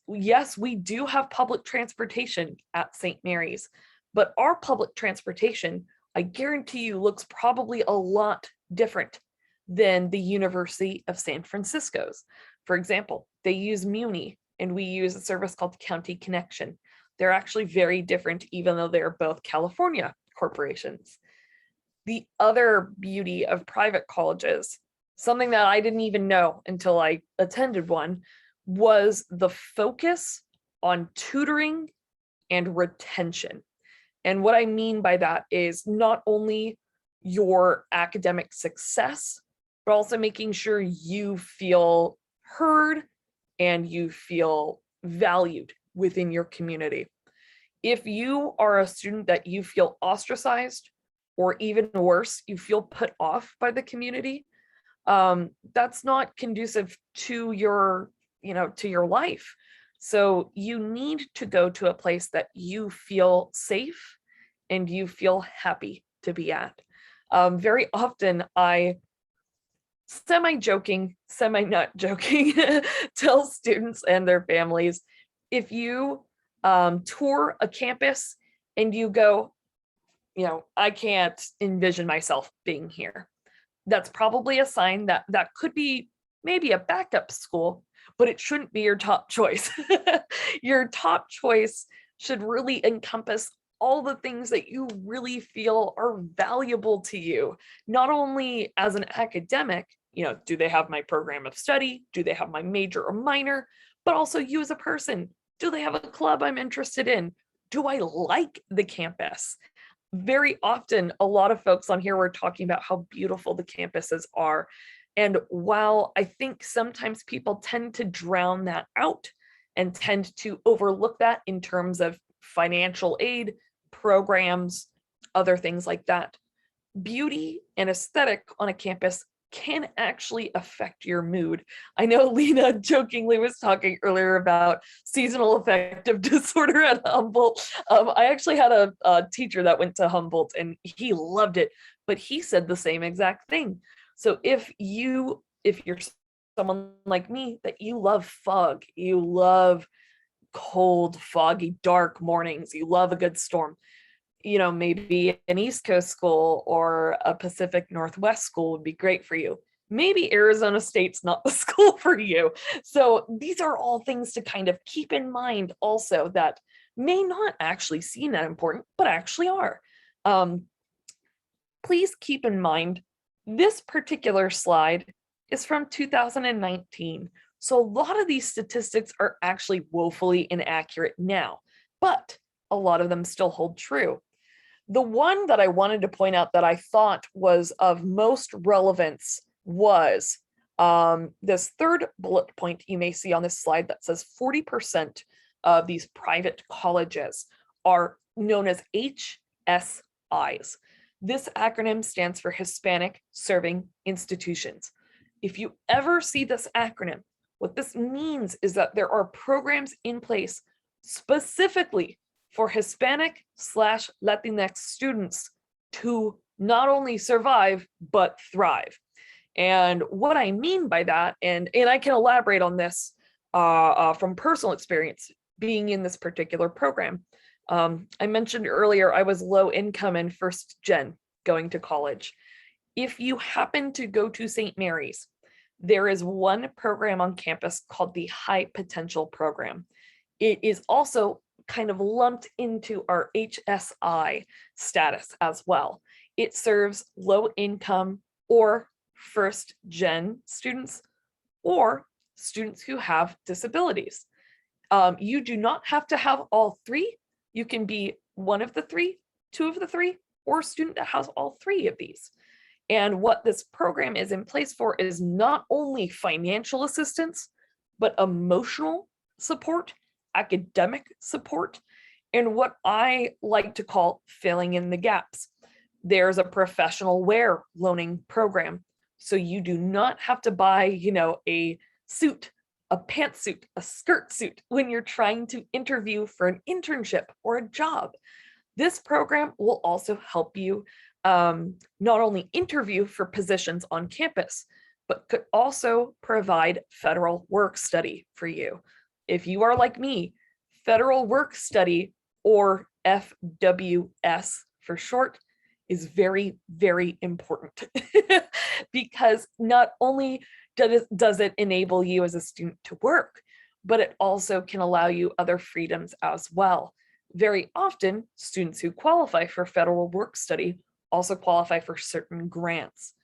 yes, we do have public transportation at St. Mary's, but our public transportation, I guarantee you, looks probably a lot different than the University of San Francisco's. For example, they use Muni and we use a service called County Connection. They're actually very different, even though they're both California corporations. The other beauty of private colleges, something that I didn't even know until I attended one, was the focus on tutoring and retention. And what I mean by that is not only your academic success, but also making sure you feel heard and you feel valued within your community. If you are a student that you feel ostracized, or even worse, you feel put off by the community, that's not conducive to your, to your life. So you need to go to a place that you feel safe and you feel happy to be at. Very often I semi-joking, semi-not joking, tell students and their families, if you tour a campus and you go, I can't envision myself being here, that's probably a sign that that could be maybe a backup school, but it shouldn't be your top choice. Your top choice should really encompass all the things that you really feel are valuable to you, not only as an academic, do they have my program of study? Do they have my major or minor? But also you as a person. Do they have a club I'm interested in? Do I like the campus? Very often, a lot of folks on here were talking about how beautiful the campuses are. And while I think sometimes people tend to drown that out and tend to overlook that in terms of financial aid, programs, other things like that, beauty and aesthetic on a campus can actually affect your mood. I know Lena jokingly was talking earlier about seasonal affective disorder at Humboldt. I actually had a teacher that went to Humboldt and he loved it, but he said the same exact thing. So if you're someone like me, that you love fog, you love cold, foggy, dark mornings, you love a good storm, maybe an East Coast school or a Pacific Northwest school would be great for you. Maybe Arizona State's not the school for you. So these are all things to kind of keep in mind also that may not actually seem that important, but actually are. Please keep in mind, this particular slide is from 2019. So a lot of these statistics are actually woefully inaccurate now, but a lot of them still hold true. The one that I wanted to point out that I thought was of most relevance was this third bullet point you may see on this slide that says 40% of these private colleges are known as HSIs. This acronym stands for Hispanic Serving Institutions. If you ever see this acronym, what this means is that there are programs in place specifically for Hispanic/Latinx students to not only survive, but thrive. And what I mean by that, and I can elaborate on this from personal experience being in this particular program. I mentioned earlier, I was low income and first gen going to college. If you happen to go to St. Mary's, there is one program on campus called the High Potential Program. It is also kind of lumped into our HSI status as well. It serves low income or first gen students or students who have disabilities. You do not have to have all three. You can be one of the three, two of the three, or a student that has all three of these. And what this program is in place for is not only financial assistance, but emotional support, academic support, and what I like to call filling in the gaps. There's a professional wear loaning program. So you do not have to buy, a suit, a pantsuit, a skirt suit when you're trying to interview for an internship or a job. This program will also help you not only interview for positions on campus, but could also provide federal work study for you. If you are like me, federal work study, or FWS for short, is very, very important because not only does it enable you as a student to work, but it also can allow you other freedoms as well. Very often, students who qualify for federal work study also qualify for certain grants.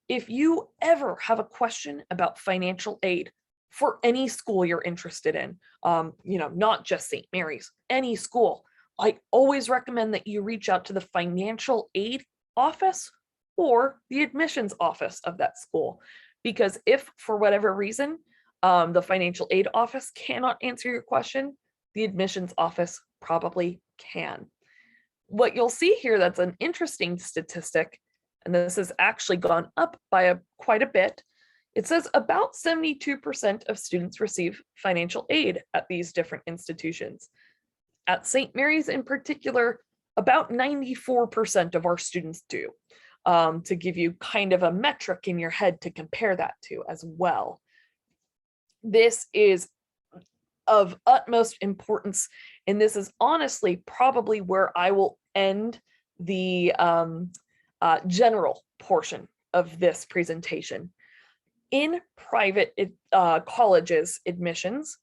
If you ever have a question about financial aid for any school you're interested in, not just St. Mary's, any school, I always recommend that you reach out to the financial aid office or the admissions office of that school. Because if for whatever reason, the financial aid office cannot answer your question, the admissions office probably can. What you'll see here that's an interesting statistic, and this has actually gone up by quite a bit, it says about 72% of students receive financial aid at these different institutions. At St. Mary's in particular, about 94% of our students do, to give you kind of a metric in your head to compare that to as well. This is of utmost importance, and this is honestly probably where I will end the general portion of this presentation. In private colleges admissions,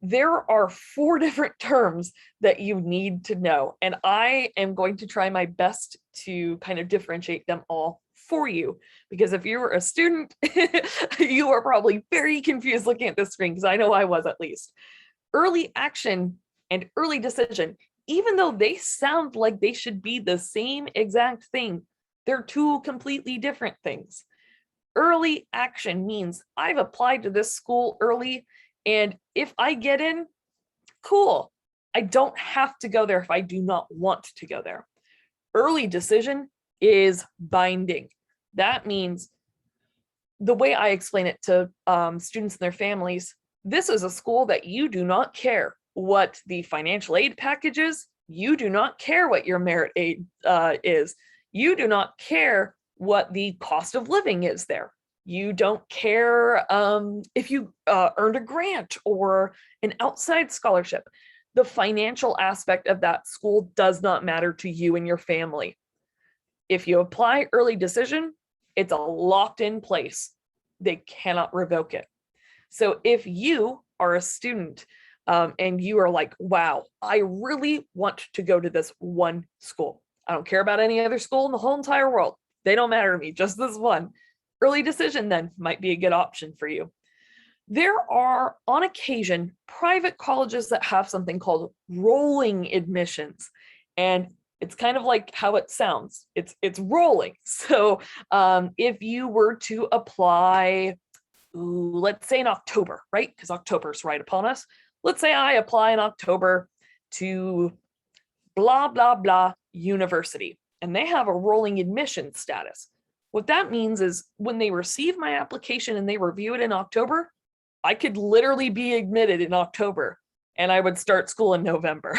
there are 4 different terms that you need to know, and I am going to try my best to kind of differentiate them all for you, because if you were a student, you are probably very confused looking at this screen, because I know I was at least. Early action and early decision, even though they sound like they should be the same exact thing, they're 2 completely different things. Early action means I've applied to this school early, and if I get in, cool. I don't have to go there if I do not want to go there. Early decision is binding. That means, the way I explain it to students and their families, this is a school that you do not care what the financial aid package is. You do not care what your merit aid is. You do not care what the cost of living is there. You don't care if you earned a grant or an outside scholarship. The financial aspect of that school does not matter to you and your family. If you apply early decision, it's a locked in place. They cannot revoke it. So if you are a student and you are like, wow, I really want to go to this one school. I don't care about any other school in the whole entire world. They don't matter to me, just this one. Early decision then might be a good option for you. There are, on occasion, private colleges that have something called rolling admissions. And it's kind of like how it sounds. It's rolling. So if you were to apply, let's say in October, right? Because October is right upon us. Let's say I apply in October to blah, blah, blah university, and they have a rolling admission status. What that means is when they receive my application and they review it in October, I could literally be admitted in October and I would start school in November.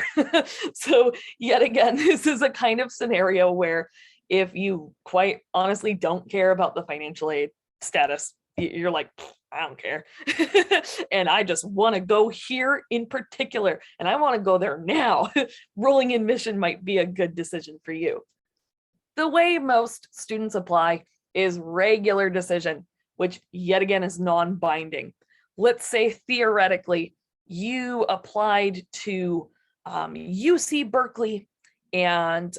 So yet again, this is a kind of scenario where if you quite honestly don't care about the financial aid status, you're like, I don't care. And I just want to go here in particular, and I want to go there now. Rolling admission might be a good decision for you. The way most students apply is regular decision, which yet again is non-binding. Let's say theoretically you applied to UC Berkeley and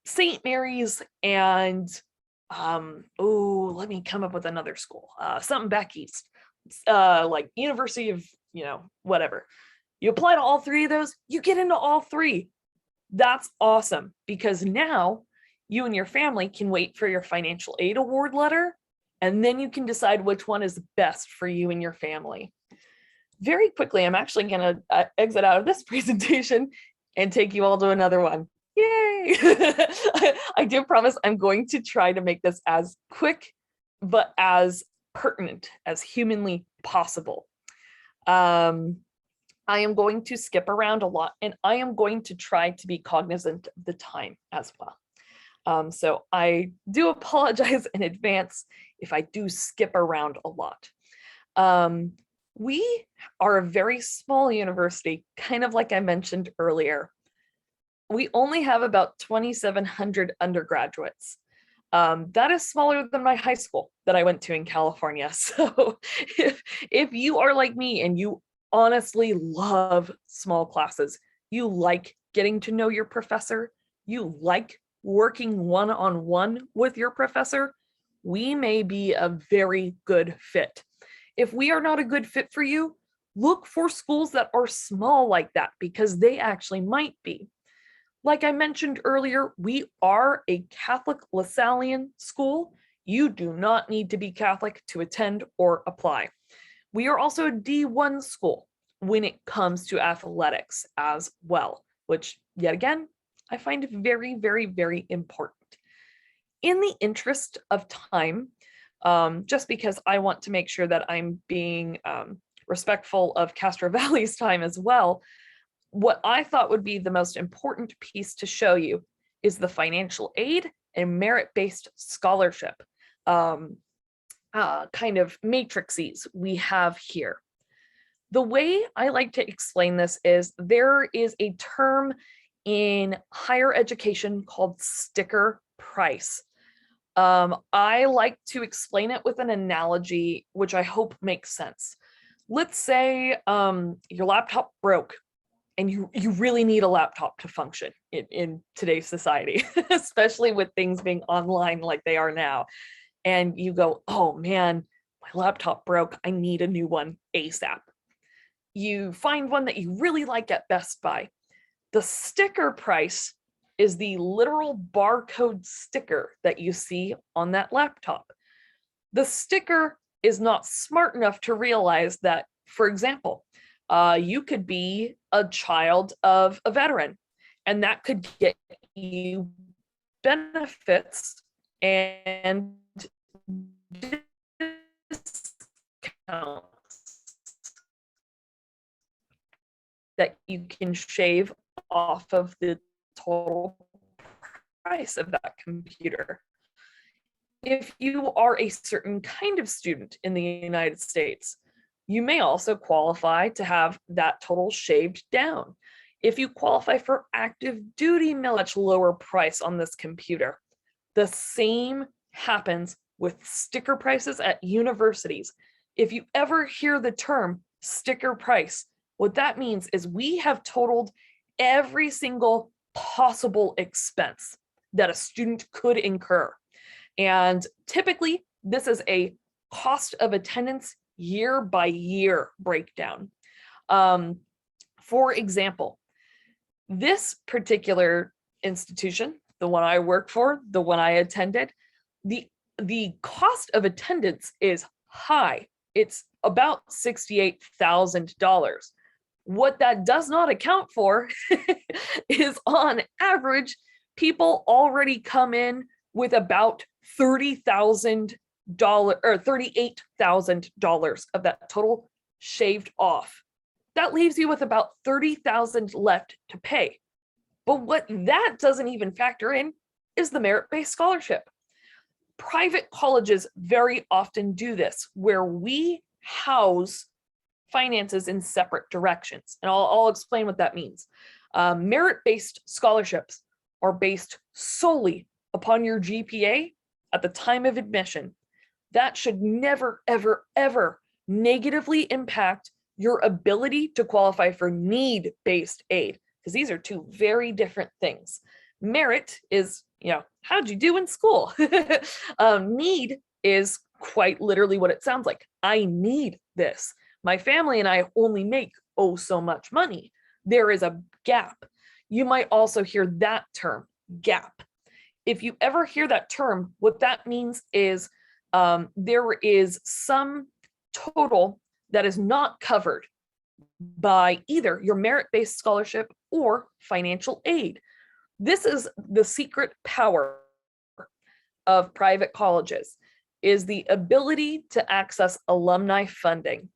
St. Mary's and let me come up with another school, something back east, like University of, whatever. You apply to all 3 of those, you get into all 3. That's awesome, because now you and your family can wait for your financial aid award letter, and then you can decide which one is best for you and your family. Very quickly, I'm actually going to exit out of this presentation and take you all to another one. Yay! I do promise I'm going to try to make this as quick, but as pertinent as humanly possible. I am going to skip around a lot, and I am going to try to be cognizant of the time as well. So I do apologize in advance if I do skip around a lot. We are a very small university, kind of like I mentioned earlier. We only have about 2,700 undergraduates. That is smaller than my high school that I went to in California. So if you are like me and you honestly love small classes, you like getting to know your professor, you like working one-on-one with your professor, we may be a very good fit. If we are not a good fit for you, look for schools that are small like that, because they actually might be. Like I mentioned earlier, we are a Catholic Lasallian school. You do not need to be Catholic to attend or apply. We are also a D1 school when it comes to athletics as well, which yet again, I find very, very, very important. In the interest of time, just because I want to make sure that I'm being respectful of Castro Valley's time as well, what I thought would be the most important piece to show you is the financial aid and merit-based scholarship kind of matrices we have here. The way I like to explain this is there is a term in higher education called sticker price. I like to explain it with an analogy, which I hope makes sense. let's say your laptop broke and you really need a laptop to function in today's society, especially with things being online like they are now. And you go, oh man, my laptop broke. I need a new one ASAP. You find one that you really like at Best Buy. The sticker price is the literal barcode sticker that you see on that laptop. The sticker is not smart enough to realize that, for example, you could be a child of a veteran, and that could get you benefits and discounts that you can shave off of the total price of that computer. If you are a certain kind of student in the United States, you may also qualify to have that total shaved down. If you qualify for active duty, much lower price on this computer. The same happens with sticker prices at universities. If you ever hear the term sticker price, what that means is we have totaled every single possible expense that a student could incur. And typically, this is a cost of attendance year by year breakdown. For example, this particular institution, the one I work for, the one I attended, the cost of attendance is high. It's about $68,000. What that does not account for is, on average, people already come in with about $30,000 or $38,000 of that total shaved off. That leaves you with about $30,000 left to pay. But what that doesn't even factor in is the merit-based scholarship. Private colleges very often do this, where we house finances in separate directions. And I'll explain what that means. Merit-based scholarships are based solely upon your GPA at the time of admission. That should never, ever, ever negatively impact your ability to qualify for need-based aid, because these are two very different things. Merit is, how'd you do in school? Need is quite literally what it sounds like. I need this. My family and I only make so much money. There is a gap. You might also hear that term, gap. If you ever hear that term, what that means is there is some total that is not covered by either your merit-based scholarship or financial aid. This is the secret power of private colleges, is the ability to access alumni funding.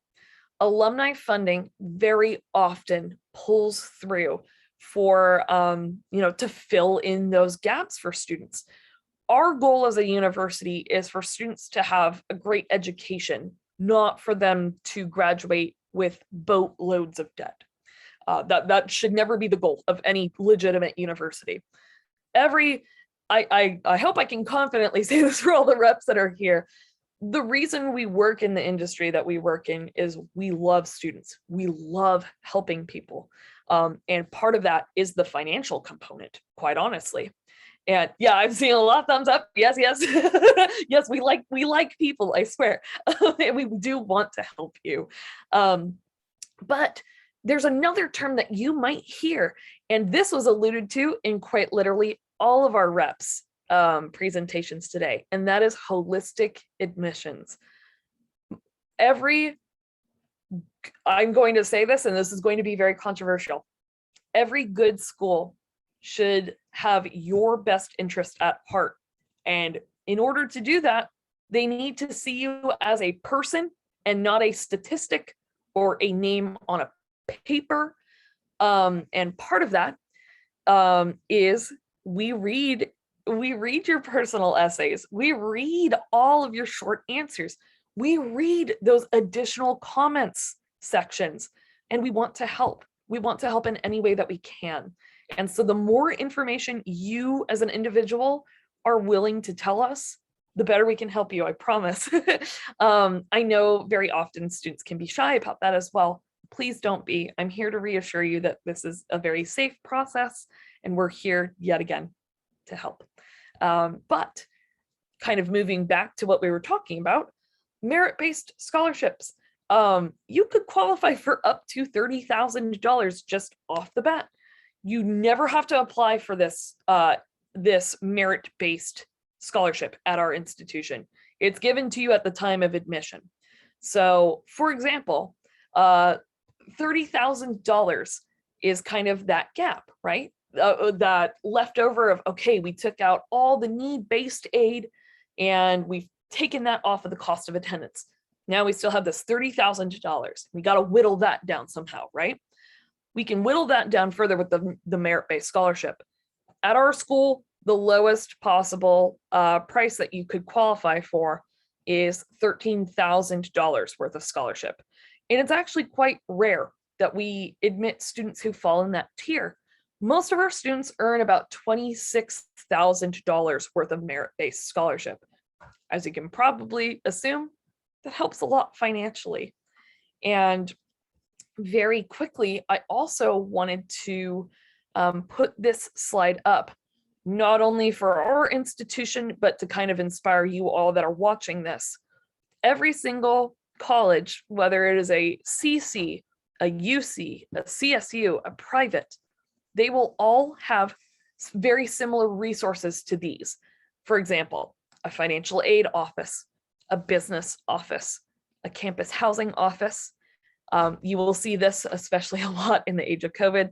Alumni funding very often pulls through for, to fill in those gaps for students. Our goal as a university is for students to have a great education, not for them to graduate with boatloads of debt. That should never be the goal of any legitimate university. I hope I can confidently say this for all the reps that are here. The reason we work in the industry that we work in is we love students. We love helping people. And part of that is the financial component, quite honestly. And yeah, I've seen a lot of thumbs up. Yes, yes. Yes, we like people, I swear. And we do want to help you. But there's another term that you might hear, and this was alluded to in quite literally all of our reps presentations today, and that is holistic admissions. I'm going to say this, and this is going to be very controversial. Every good school should have your best interest at heart. And in order to do that, they need to see you as a person and not a statistic or a name on a paper. And part of that is we read your personal essays. We read all of your short answers. We read those additional comments sections, and we want to help. We want to help in any way that we can. And so the more information you as an individual are willing to tell us, the better we can help you, I promise. I know very often students can be shy about that as well. Please don't be. I'm here to reassure you that this is a very safe process, and we're here yet again to help. But kind of moving back to what we were talking about, merit-based scholarships. You could qualify for up to $30,000 just off the bat. You never have to apply for this merit-based scholarship at our institution. It's given to you at the time of admission. So, for example, $30,000 is kind of that gap, right? That leftover of, okay, we took out all the need-based aid and we've taken that off of the cost of attendance. Now we still have this $30,000. We got to whittle that down somehow, right? We can whittle that down further with the merit-based scholarship. At our school, the lowest possible price that you could qualify for is $13,000 worth of scholarship. And it's actually quite rare that we admit students who fall in that tier. Most of our students earn about $26,000 worth of merit-based scholarship. As you can probably assume, that helps a lot financially. And very quickly, I also wanted to put this slide up, not only for our institution, but to kind of inspire you all that are watching this. Every single college, whether it is a CC, a UC, a CSU, a private, they will all have very similar resources to these. For example, a financial aid office, a business office, a campus housing office. You will see this especially a lot in the age of COVID,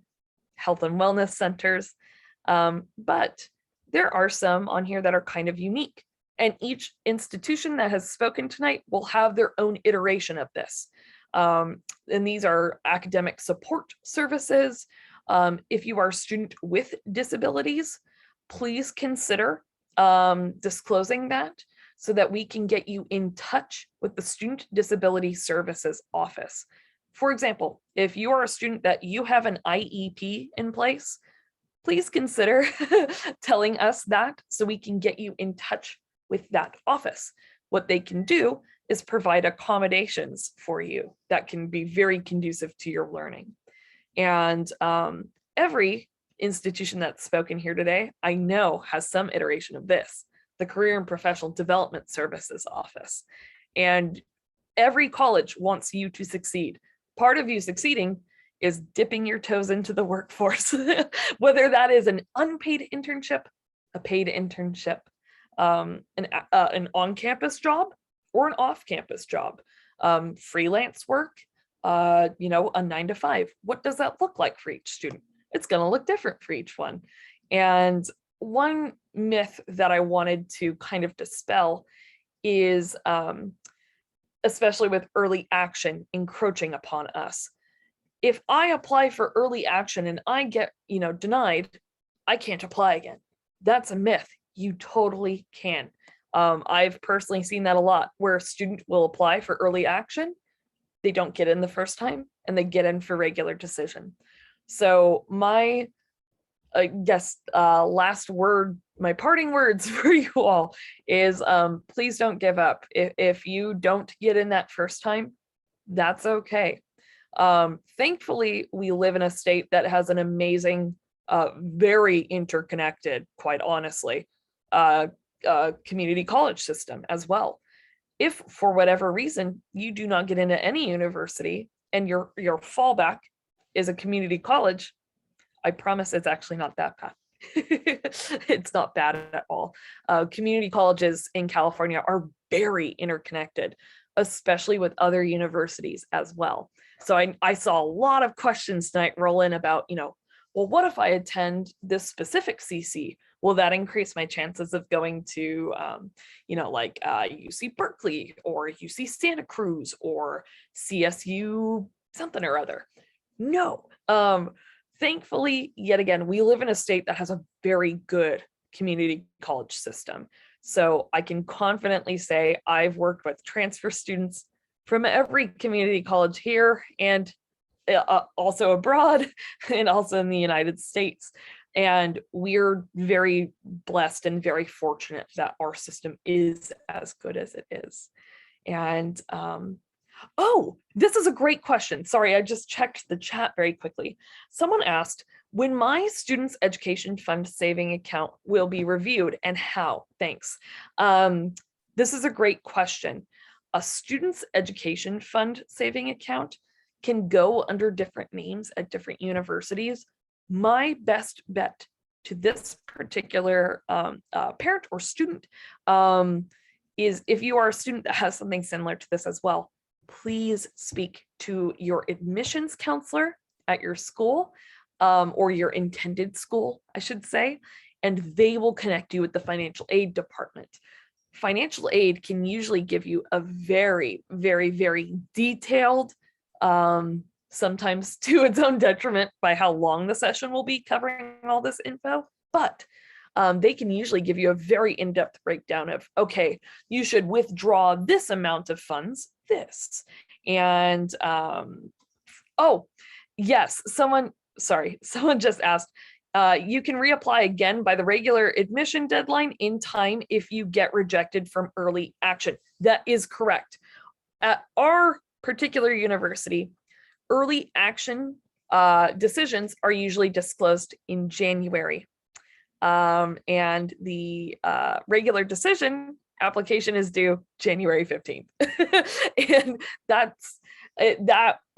health and wellness centers. But there are some on here that are kind of unique. And each institution that has spoken tonight will have their own iteration of this. And these are academic support services. If you are a student with disabilities, please consider disclosing that so that we can get you in touch with the Student Disability Services Office. For example, if you are a student that you have an IEP in place, please consider telling us that so we can get you in touch with that office. What they can do is provide accommodations for you that can be very conducive to your learning. And every institution that's spoken here today, I know has some iteration of this, the Career and Professional Development Services Office. And every college wants you to succeed. Part of you succeeding is dipping your toes into the workforce, whether that is an unpaid internship, a paid internship, an on-campus job, or an off-campus job, freelance work, a 9-to-5. What does that look like for each student? It's going to look different for each one. And one myth that I wanted to kind of dispel is, especially with early action encroaching upon us. If I apply for early action and I get, denied, I can't apply again. That's a myth. You totally can. I've personally seen that a lot, where a student will apply for early action, they don't get in the first time, and they get in for regular decision. So my, last word, my parting words for you all is, please don't give up. If you don't get in that first time, that's okay. Thankfully, we live in a state that has an amazing, very interconnected, quite honestly, community college system as well. If for whatever reason you do not get into any university and your fallback is a community college, I promise it's actually not that bad. It's not bad at all. Community colleges in California are very interconnected, especially with other universities as well. So I saw a lot of questions tonight roll in about, well, what if I attend this specific CC? Will that increase my chances of going to, UC Berkeley or UC Santa Cruz or CSU something or other? No. Thankfully, yet again, we live in a state that has a very good community college system. So I can confidently say I've worked with transfer students from every community college here and also abroad and also in the United States. And we're very blessed and very fortunate that our system is as good as it is. And oh, this is a great question. Sorry, I just checked the chat very quickly. Someone asked, when my students' education fund saving account will be reviewed and how? Thanks. This is a great question. A student's education fund saving account can go under different names at different universities. My best bet to this particular parent or student is, if you are a student that has something similar to this as well, please speak to your admissions counselor at your school, or your intended school, I should say, and they will connect you with the financial aid department. Financial aid can usually give you a very, very, very detailed, sometimes to its own detriment by how long the session will be covering all this info, but they can usually give you a very in-depth breakdown of, okay, you should withdraw this amount of funds, this. And oh, yes, someone just asked, you can reapply again by the regular admission deadline in time if you get rejected from early action. That is correct. At our particular university, early action decisions are usually disclosed in January. And the regular decision application is due January 15th. And that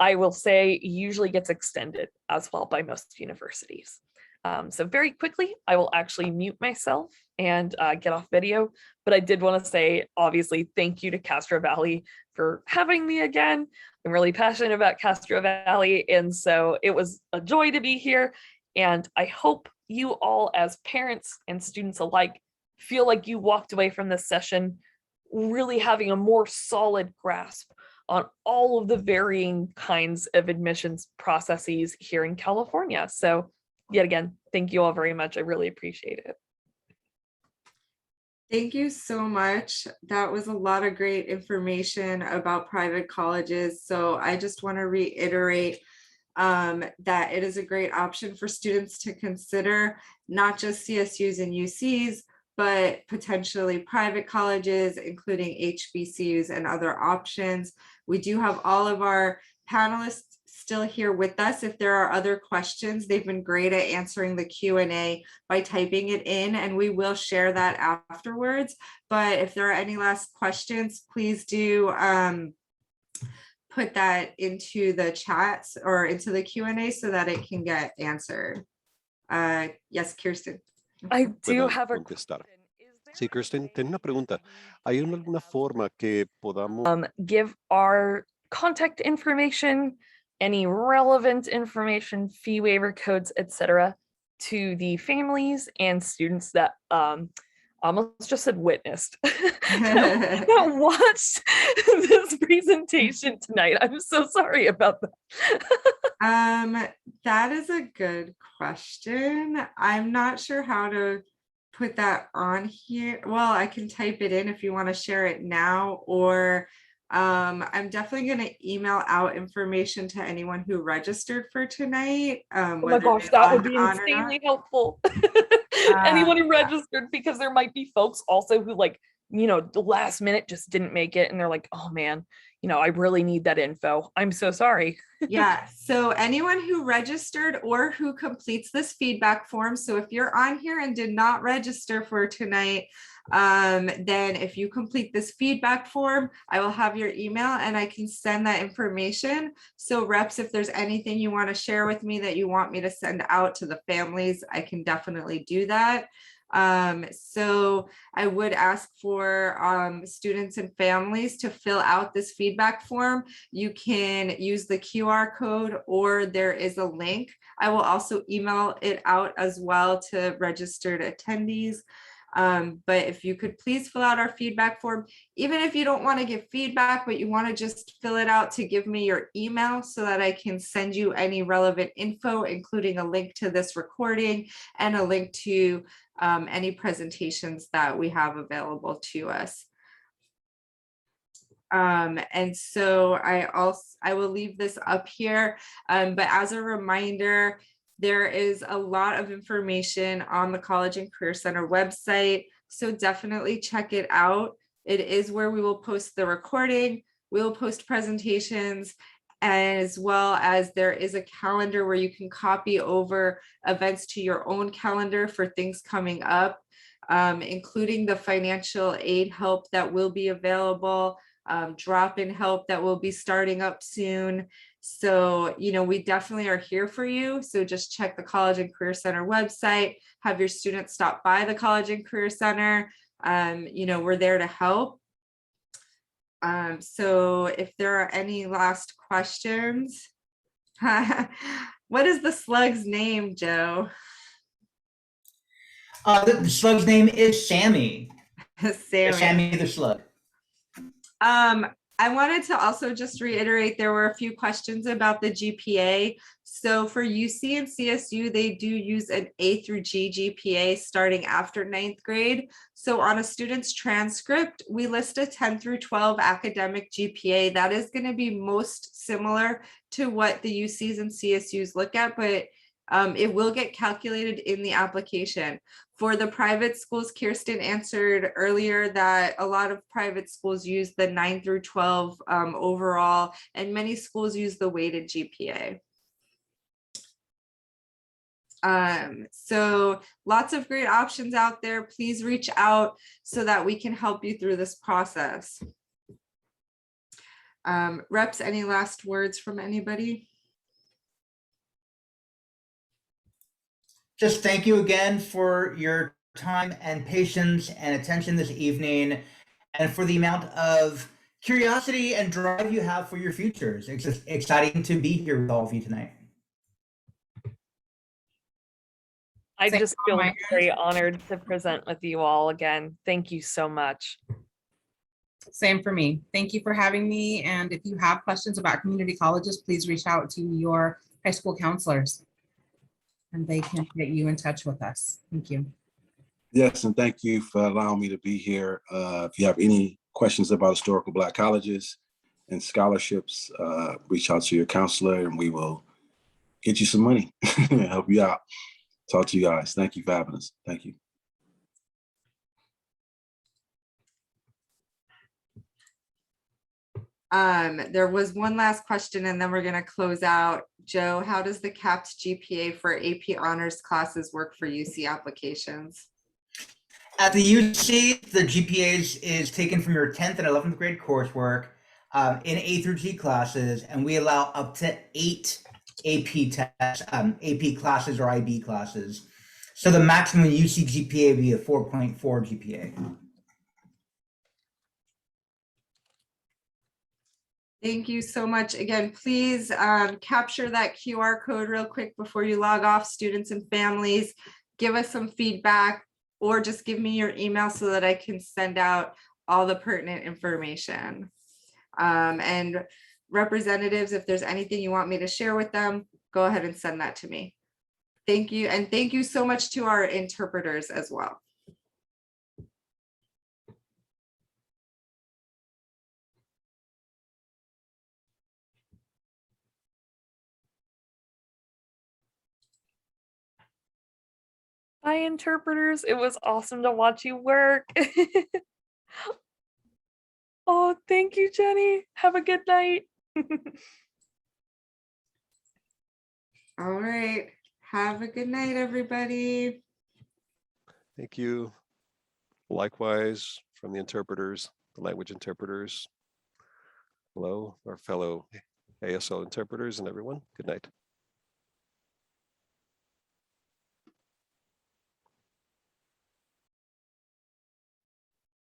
I will say usually gets extended as well by most universities. So very quickly, I will actually mute myself and get off video. But I did want to say, obviously, thank you to Castro Valley for having me again. I'm really passionate about Castro Valley, and so it was a joy to be here. And I hope you all, as parents and students alike, feel like you walked away from this session really having a more solid grasp on all of the varying kinds of admissions processes here in California. So yet again, thank you all very much. I really appreciate it. Thank you so much. That was a lot of great information about private colleges. So I just want to reiterate that it is a great option for students to consider, not just CSUs and UCs, but potentially private colleges, including HBCUs and other options. We do have all of our panelists still here with us. If there are other questions, they've been great at answering the Q&A by typing it in, and we will share that afterwards. But if there are any last questions, please do put that into the chats or into the Q&A so that it can get answered. Yes, Kirsten. I do Puedo have a contestar. question. Is there Sí, Kirsten, tengo una pregunta. ¿Hay alguna forma que podamos give our contact information, any relevant information, fee waiver codes, etc., to the families and students that almost just said witnessed that watched this presentation tonight? I'm so sorry about that. That is a good question. I'm not sure how to put that on here. Well, I can type it in if you want to share it now, or I'm definitely going to email out information to anyone who registered for tonight. Oh my gosh, that would be insanely helpful. Anyone who registered, because there might be folks also who, like, you know, the last minute just didn't make it and they're like, oh man, you know, I really need that info. I'm so sorry. Yeah, so anyone who registered or who completes this feedback form, so if you're on here and did not register for tonight, then if you complete this feedback form, I will have your email and I can send that information. So reps, if there's anything you want to share with me that you want me to send out to the families, I can definitely do that. So I would ask for students and families to fill out this feedback form. You can use the QR code or there is a link. I will also email it out as well to registered attendees. But if you could please fill out our feedback form, even if you don't want to give feedback, but you want to just fill it out to give me your email so that I can send you any relevant info, including a link to this recording and a link to any presentations that we have available to us. And so I will leave this up here, but as a reminder, There is a lot of information on the College and Career Center website, so definitely check it out. It is where we will post the recording, we will post presentations, as well as there is a calendar where you can copy over events to your own calendar for things coming up, including the financial aid help that will be available, drop-in help that will be starting up soon. So, we definitely are here for you. So just check the College and Career Center website, have your students stop by the College and Career Center. We're there to help. So if there are any last questions, what is the slug's name, Joe? The slug's name is Sammy. Sammy the slug. I wanted to also just reiterate, there were a few questions about the GPA. So for UC and CSU, they do use an A through G GPA starting after 9th grade. So on a student's transcript, we list a 10 through 12 academic GPA. That is going to be most similar to what the UCs and CSUs look at, but it will get calculated in the application. For the private schools, Kirsten answered earlier that a lot of private schools use the 9 through 12 overall, and many schools use the weighted GPA. So lots of great options out there. Please reach out so that we can help you through this process. Reps, any last words from anybody? Just thank you again for your time and patience and attention this evening, and for the amount of curiosity and drive you have for your futures. It's just exciting to be here with all of you tonight. I just feel very honored to present with you all again. Thank you so much. Same for me. Thank you for having me. And if you have questions about community colleges, please reach out to your high school counselors, and they can get you in touch with us. Thank you. Yes, and thank you for allowing me to be here. If you have any questions about historical Black colleges and scholarships, reach out to your counselor and we will get you some money and help you out. Talk to you guys. Thank you for having us. Thank you. There was one last question and then we're going to close out. Joe, how does the capped GPA for AP honors classes work for UC applications? At the UC, the GPA is taken from your 10th and 11th grade coursework in A through G classes, and we allow up to 8 AP tests, AP classes or IB classes. So the maximum UC GPA would be a 4.4 GPA. Thank you so much. Again, please capture that QR code real quick before you log off, students and families. Give us some feedback or just give me your email so that I can send out all the pertinent information. And representatives, if there's anything you want me to share with them, go ahead and send that to me. Thank you. And thank you so much to our interpreters as well. Bye, interpreters. It was awesome to watch you work. Oh, thank you, Jenny. Have a good night. All right. Have a good night, everybody. Thank you. Likewise, from the interpreters, the language interpreters. Hello, our fellow ASL interpreters and everyone. Good night.